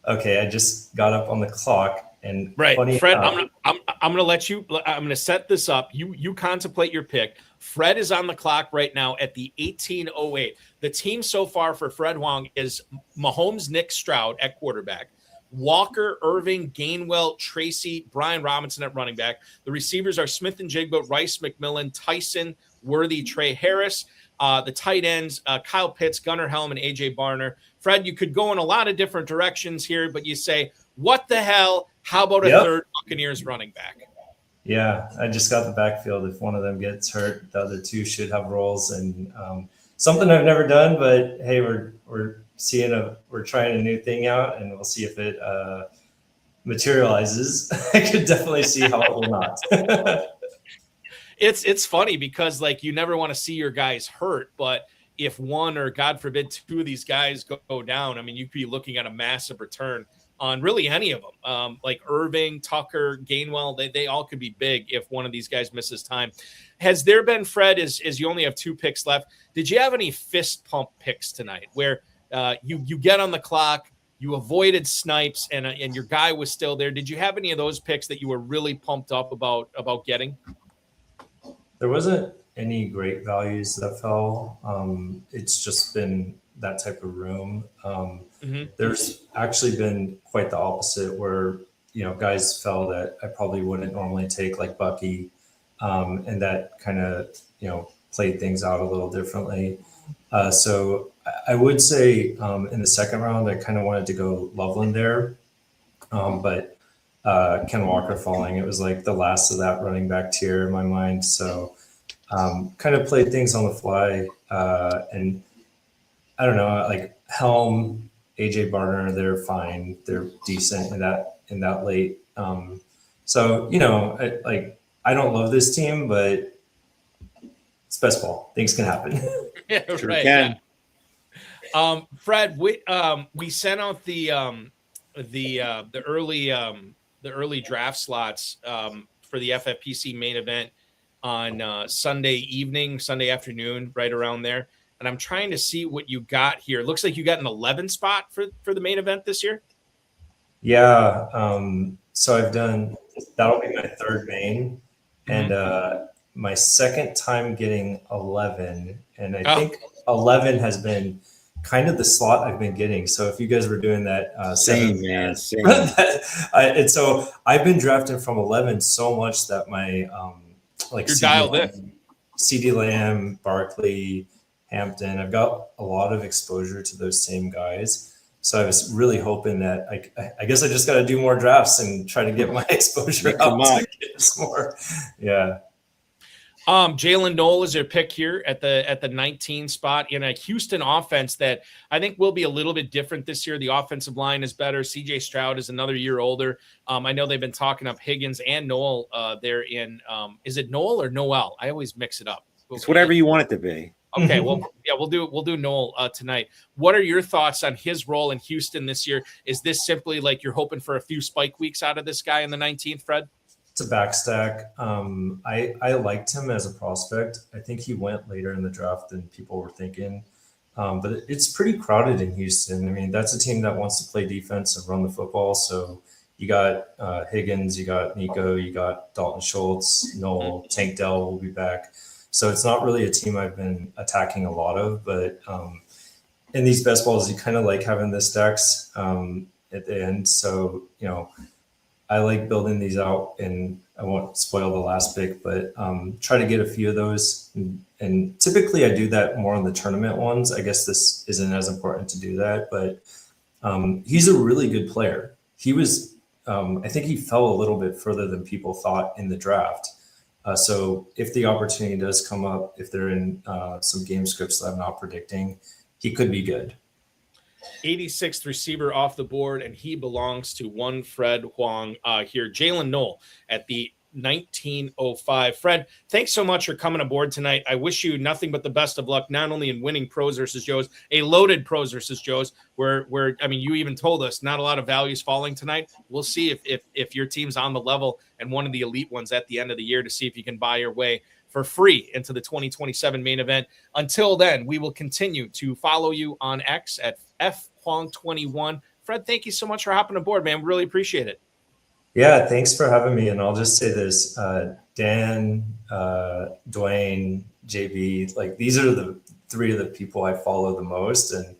okay, I just got up on the clock. And right, Fred, I'm going to let you. I'm going to set this up. You contemplate your pick. Fred is on the clock right now at the 18:08. The team so far for Fred Wong is Mahomes, Nick Stroud at quarterback, Walker, Irving, Gainwell, Tracy, Brian Robinson at running back. The receivers are Smith and Jigba, Rice, McMillan, Tyson, Worthy, Trey Harris. The tight ends, Kyle Pitts, Gunnar Helm, and AJ Barner. Fred, you could go in a lot of different directions here, but you say, what the hell? How about a third Buccaneers running back? Yeah, I just got the backfield. If one of them gets hurt, the other 2 should have roles. And something I've never done, but hey, we're trying a new thing out, and we'll see if it materializes. I could definitely see how it will not. It's funny because you never want to see your guys hurt, but if one or God forbid 2 of these guys go down, I mean, you could be looking at a massive return on really any of them, like Irving, Tucker, Gainwell. They all could be big if one of these guys misses time. Has there been, Fred, as you only have 2 picks left, did you have any fist pump picks tonight where you get on the clock, you avoided snipes, and your guy was still there? Did you have any of those picks that you were really pumped up about getting? There wasn't any great values that fell. It's just been that type of room. There's actually been quite the opposite where, guys fell that I probably wouldn't normally take, like Bucky, and that kind of, played things out a little differently. So I would say in the second round, I kind of wanted to go Loveland there, but Ken Walker falling, it was like the last of that running back tier in my mind. So kind of played things on the fly, and I don't know, like Helm, AJ Barner, they're fine. They're decent in that late. So, I don't love this team, but it's best ball. Things can happen. Yeah, sure right. can. Yeah. Fred, we sent out the early draft slots for the FFPC main event on Sunday afternoon, right around there. And I'm trying to see what you got here. It looks like you got an 11 spot for the main event this year. Yeah. So that'll be my 3rd main, and my 2nd time getting 11. And I think 11 has been kind of the slot I've been getting. So if you guys were doing that, same, man. Same. And so I've been drafting from 11 so much that my you're dialed in. CD Lamb, Barkley, Hampton, I've got a lot of exposure to those same guys. So I was really hoping that I guess I just got to do more drafts and try to get my exposure up to get some more. Yeah. Jalen Noel is your pick here at the 19 spot in a Houston offense that I think will be a little bit different this year. The offensive line is better. CJ Stroud is another year older. I know they've been talking up Higgins and Noel there in is it Noel or Noel? I always mix it up. It's whatever you want it to be. Okay, well, yeah, we'll do Noel tonight. What are your thoughts on his role in Houston this year? Is this simply like you're hoping for a few spike weeks out of this guy in the 19th, Fred? It's a backstack. I liked him as a prospect. I think he went later in the draft than people were thinking. But it's pretty crowded in Houston. I mean, that's a team that wants to play defense and run the football. So you got Higgins, you got Nico, you got Dalton Schultz, Noel, Tank Dell will be back. So it's not really a team I've been attacking a lot of. But in these best balls, you kind of like having the stacks at the end. So, I like building these out, and I won't spoil the last pick, but try to get a few of those. And typically I do that more on the tournament ones. I guess this isn't as important to do that, but he's a really good player. He was, I think he fell a little bit further than people thought in the draft. So if the opportunity does come up, if they're in some game scripts that I'm not predicting, he could be good. 86th receiver off the board, and he belongs to one Fred Huang here. Jalen Noel at the 1905. Fred, thanks so much for coming aboard tonight. I wish you nothing but the best of luck, not only in winning Pros versus Joes, a loaded Pros versus Joes, where I mean, you even told us not a lot of values falling tonight. We'll see if your team's on the level and one of the elite ones at the end of the year to see if you can buy your way for free into the 2027 main event. Until then, we will continue to follow you on X at FHuang21. Fred, thank you so much for hopping aboard, man. We really appreciate it. Yeah, thanks for having me. And I'll just say this, Dan, Dwain, JB, like these are the three of the people I follow the most, and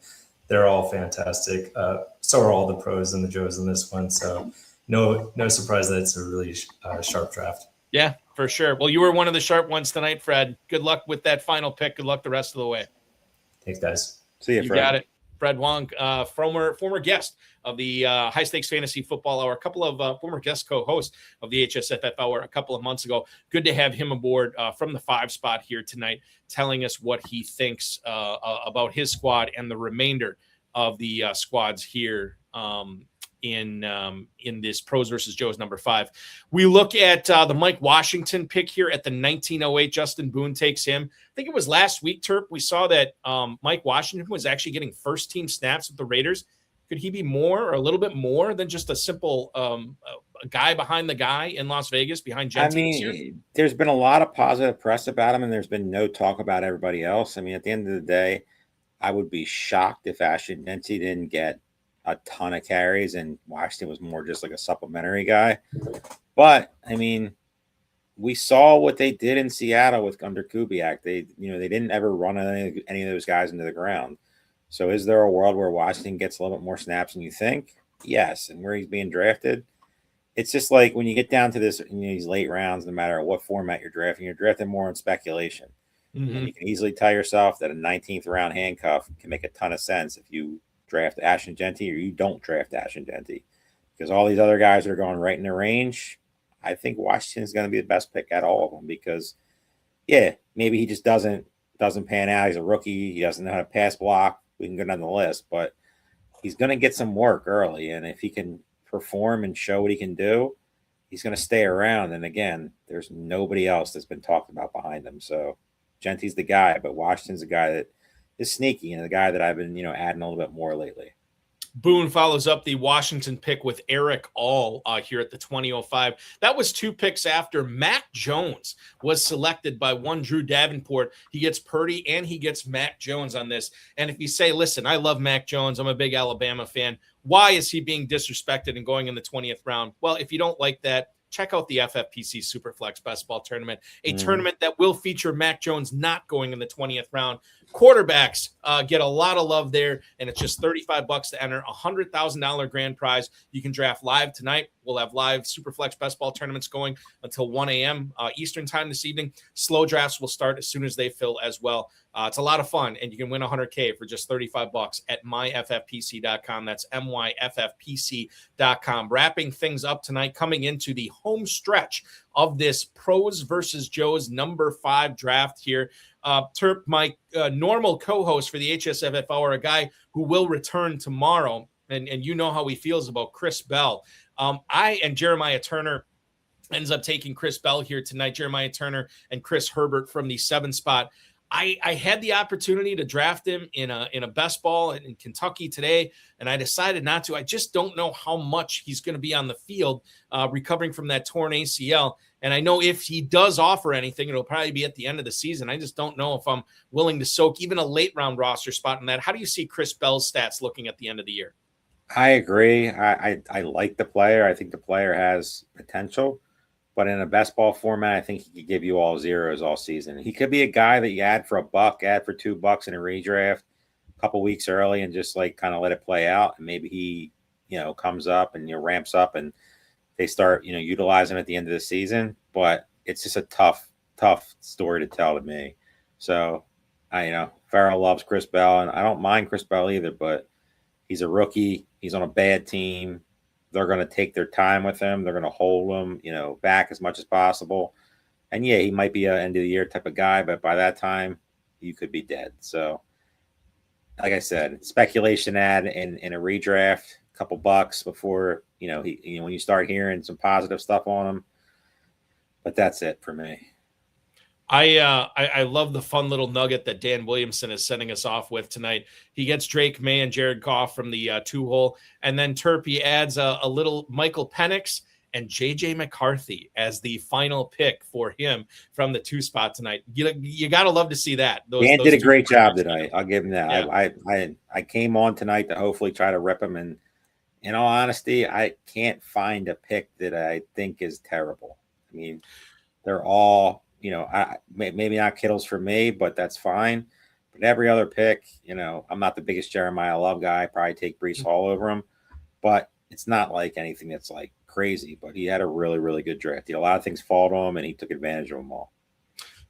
they're all fantastic. So are all the pros and the Joes in this one. So no surprise that it's a really sharp draft. Yeah, for sure. Well, you were one of the sharp ones tonight, Fred. Good luck with that final pick. Good luck the rest of the way. Thanks, guys. See you, Fred. You got it. Fred Huang, former guest of the High Stakes Fantasy Football Hour, a couple of former guest co-hosts of the HSFF Hour a couple of months ago. Good to have him aboard from the 5 spot here tonight, telling us what he thinks about his squad and the remainder of the squads here in this Pros versus Joes number 5. We look at the Mike Washington pick here at the 1908. Justin Boone takes him. I think it was last week, Terp. We saw that Mike Washington was actually getting first team snaps with the Raiders. Could he be more or a little bit more than just a simple a guy behind the guy in Las Vegas behind Gentry? There's been a lot of positive press about him, and there's been no talk about everybody else. I mean, at the end of the day, I would be shocked if Ashton Gentry didn't get a ton of carries and Washington was more just like a supplementary guy. But I mean, we saw what they did in Seattle with under Kubiak. They didn't ever run any of those guys into the ground. So is there a world where Washington gets a little bit more snaps than you think? Yes. And where he's being drafted, it's just like when you get down to this in these late rounds, no matter what format you're drafting more on speculation. Mm-hmm. And you can easily tell yourself that a 19th round handcuff can make a ton of sense if you draft Ashton Gentry or you don't draft Ashton Gentry, because all these other guys are going right in the range. I think Washington is going to be the best pick at all of them because, yeah, maybe he just doesn't pan out. He's a rookie. He doesn't know how to pass block. We can go down the list, but he's going to get some work early. And if he can perform and show what he can do, he's going to stay around. And again, there's nobody else that's been talked about behind him. So Gentry's the guy, but Washington's the guy that is sneaky and the guy that I've been, adding a little bit more lately. Boone follows up the Washington pick with Eric All here at the 2005. That was 2 picks after Mac Jones was selected by one Drew Davenport. He gets Purdy and he gets Mac Jones on this. And if you say, listen, I love Mac Jones, I'm a big Alabama fan, why is he being disrespected and going in the 20th round? Well, if you don't like that, check out the FFPC Superflex Best Ball Tournament, a tournament that will feature Mac Jones not going in the 20th round. Quarterbacks get a lot of love there, and it's just $35 to enter. $100,000 grand prize. You can draft live tonight. We'll have live Superflex best ball tournaments going until 1 a.m. Eastern time this evening. Slow drafts will start as soon as they fill as well. It's a lot of fun, and you can win $100K for just $35 at myffpc.com. That's myffpc.com. Wrapping things up tonight, coming into the home stretch of this Pros versus Joes number 5 draft here. Terp, my normal co-host for the HSFF Hour, a guy who will return tomorrow, and you know how he feels about Chris Bell. I and Jeremiah Turner ends up taking Chris Bell here tonight. Jeremiah Turner and Chris Herbert from the 7 spot. I had the opportunity to draft him in a best ball in Kentucky today, and I decided not to. I just don't know how much he's going to be on the field recovering from that torn ACL. And I know if he does offer anything, it'll probably be at the end of the season. I just don't know if I'm willing to soak even a late round roster spot in that. How do you see Chris Bell's stats looking at the end of the year? I agree. I like the player. I think the player has potential. But in a best ball format, I think he could give you all zeros all season. He could be a guy that you add for $1, add for $2 in a redraft a couple weeks early and just like kind of let it play out. And maybe he, comes up and ramps up and they start, utilizing him at the end of the season. But it's just a tough story to tell to me. So Farrell loves Chris Bell, and I don't mind Chris Bell either, but he's a rookie. He's on a bad team. They're going to take their time with him. They're going to hold him, back as much as possible. And yeah, he might be an end of the year type of guy, but by that time, you could be dead. So, like I said, speculation ad in a redraft, a couple bucks before when you start hearing some positive stuff on him. But that's it for me. I love the fun little nugget that Dan Williamson is sending us off with tonight. He gets Drake May and Jared Goff from the 2-hole, and then Terpy adds a little Michael Penix and JJ McCarthy as the final pick for him from the 2 spot tonight. You got to love to see that. Dan did a great job tonight. I'll give him that. Yeah. I came on tonight to hopefully try to rip him, and in all honesty, I can't find a pick that I think is terrible. I mean, they're all. Maybe not Kittle's for me, but that's fine. But every other pick, I'm not the biggest Jeremiah Love guy. I probably take Breece Hall over him, but it's not like anything that's like crazy. But he had a really, really good draft. He had a lot of things fall to him, and he took advantage of them all.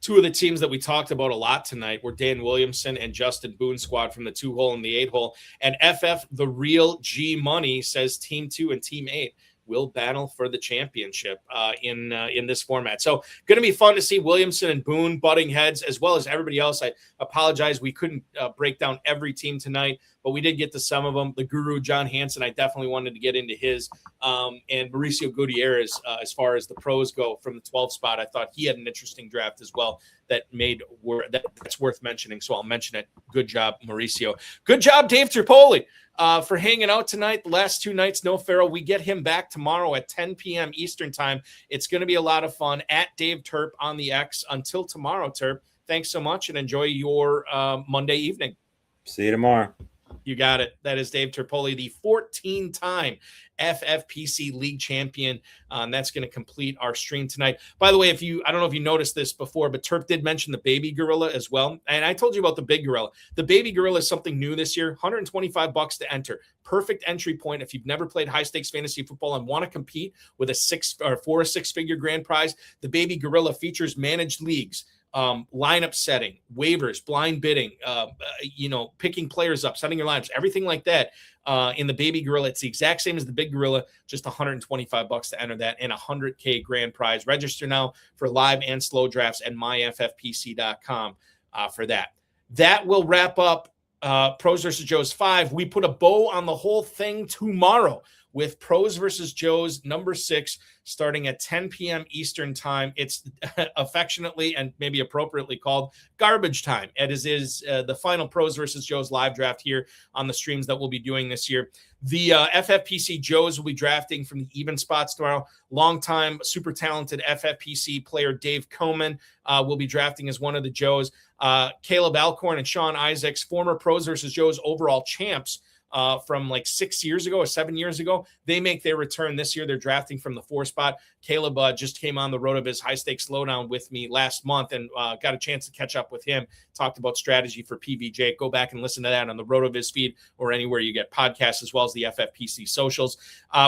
2 of the teams that we talked about a lot tonight were Dan Williamson and Justin Boone squad from the 2-hole and the 8-hole. And FF, the real G Money, says Team 2 and Team 8 will battle for the championship in this format. So going to be fun to see Williamson and Boone butting heads as well as everybody else. I apologize. We couldn't break down every team tonight, but we did get to some of them. The Guru, John Hansen, I definitely wanted to get into his, and Mauricio Gutierrez, as far as the pros go from the 12 spot. I thought he had an interesting draft as well that's worth mentioning. So I'll mention it. Good job, Mauricio. Good job, Dave Tripoli. For hanging out tonight, the last 2 nights, no Farrell. We get him back tomorrow at 10 p.m. Eastern time. It's going to be a lot of fun at Dave Terp on the X. Until tomorrow, Terp, thanks so much and enjoy your Monday evening. See you tomorrow. You got it. That is Dave Terpoli, the 14-time FFPC League champion. That's going to complete our stream tonight. By the way, I don't know if you noticed this before, but Terp did mention the baby gorilla as well. And I told you about the big gorilla. The baby gorilla is something new this year. $125 to enter. Perfect entry point if you've never played high stakes fantasy football and want to compete with a 6-figure grand prize. The baby gorilla features managed leagues, lineup setting, waivers, blind bidding, picking players up, setting your lineups, everything like that. In the baby gorilla, it's the exact same as the big gorilla, just $125 to enter that and $100K grand prize. Register now for live and slow drafts at myffpc.com for that. That will wrap up Pros versus Joes 5. We put a bow on the whole thing tomorrow with Pros versus Joes number 6 starting at 10 p.m. Eastern time. It's affectionately and maybe appropriately called garbage time. It is the final Pros versus Joes live draft here on the streams that we'll be doing this year. The FFPC Joes will be drafting from the even spots tomorrow. Longtime, super talented FFPC player Dave Coman will be drafting as one of the Joes. Caleb Alcorn and Sean Isaacs, former Pros versus Joes overall champs, from like 6 years ago or 7 years ago. They make their return this year. They're drafting from the 4 spot. Caleb just came on the road of his high stakes lowdown with me last month and got a chance to catch up with him. Talked about strategy for PVJ. Go back and listen to that on the RotoViz feed or anywhere you get podcasts, as well as the FFPC socials.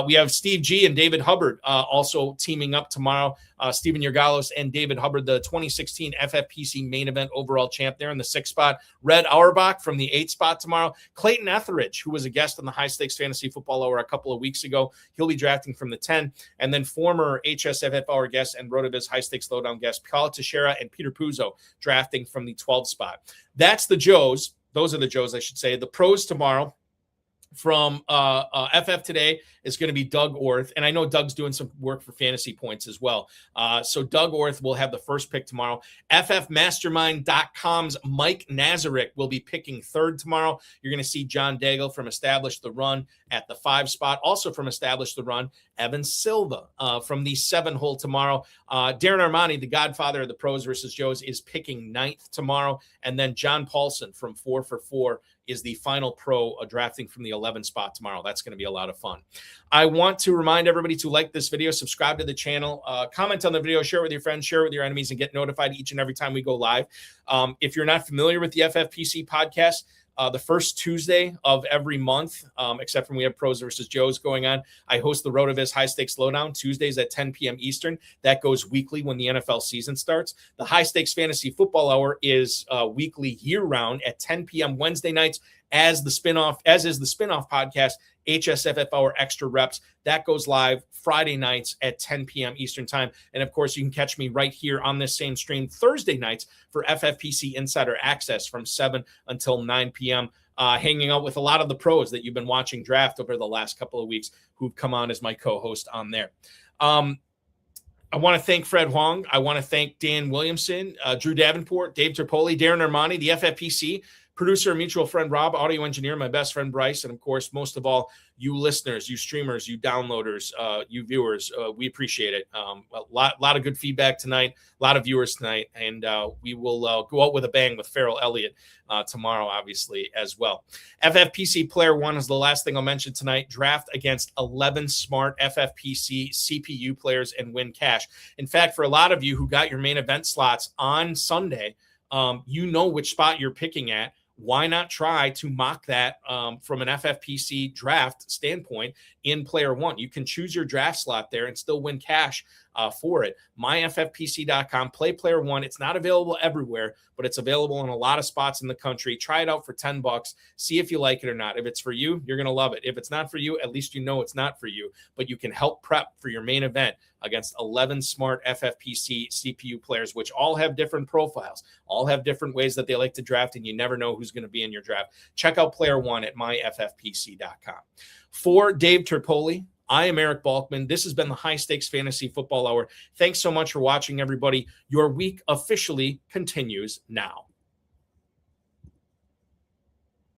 We have Steve G and David Hubbard also teaming up tomorrow. Steven Yergalos and David Hubbard, the 2016 FFPC main event overall champ there in the 6 spot. Red Auerbach from the 8 spot tomorrow. Clayton Etheridge, who was a guest on the High Stakes Fantasy Football Hour a couple of weeks ago. He'll be drafting from the 10. And then former HSFF Hour guest and RotoViz High Stakes Lowdown guest, Paul Teixeira and Peter Puzo, drafting from the 12 spot. That's the Joes. Those are the Joes, I should say. The pros tomorrow from FF today is going to be Doug Orth. And I know Doug's doing some work for FantasyPoints as well. So Doug Orth will have the first pick tomorrow. FFmastermind.com's Mike Nazarick will be picking 3rd tomorrow. You're going to see John Daigle from Establish the Run at the 5 spot. Also from Establish the Run, Evan Silva from the 7 hole tomorrow. Darren Armani, the godfather of the pros versus Joes, is picking 9th tomorrow. And then John Paulson from 4 for 4 is the final pro drafting from the 11 spot tomorrow. That's going to be a lot of fun. I want to remind everybody to like this video, subscribe to the channel, comment on the video, share it with your friends, share it with your enemies, and get notified each and every time we go live. If you're not familiar with the FFPC podcast, the first Tuesday of every month, except when we have pros versus Joes going on, I host the RotoViz High Stakes Lowdown Tuesdays at 10 p.m. Eastern. That goes weekly when the NFL season starts. The High Stakes Fantasy Football Hour is weekly year-round at 10 p.m. Wednesday nights, as is the spinoff podcast, HSFF Hour Extra Reps. That goes live Friday nights at 10 p.m. Eastern time. And of course, you can catch me right here on this same stream Thursday nights for FFPC Insider Access from 7 until 9 p.m. Hanging out with a lot of the pros that you've been watching draft over the last couple of weeks who've come on as my co-host on there. I want to thank Fred Huang. I want to thank Dan Williamson, Drew Davenport, Dave Terpoli, Darren Armani, the FFPC, producer, mutual friend Rob, audio engineer, my best friend Bryce, and of course, most of all, you listeners, you streamers, you downloaders, you viewers. We appreciate it. A lot of good feedback tonight, a lot of viewers tonight, and we will go out with a bang with Farrell Elliott tomorrow, obviously, as well. FFPC Player 1 is the last thing I'll mention tonight. Draft against 11 smart FFPC CPU players and win cash. In fact, for a lot of you who got your main event slots on Sunday, you know which spot you're picking at. Why not try to mock that from an FFPC draft standpoint in Player 1? You can choose your draft slot there and still win cash for it. MyFFPC.com, play Player 1. It's not available everywhere, but it's available in a lot of spots in the country. Try it out for $10. See if you like it or not. If it's for you, you're going to love it. If it's not for you, at least you know it's not for you. But you can help prep for your main event against 11 smart FFPC CPU players, which all have different profiles, all have different ways that they like to draft, and you never know who's going to be in your draft. Check out Player 1 at myffpc.com. For Dave Terpoli, I am Eric Balkman. This has been the High Stakes Fantasy Football Hour. Thanks so much for watching, everybody. Your week officially continues now.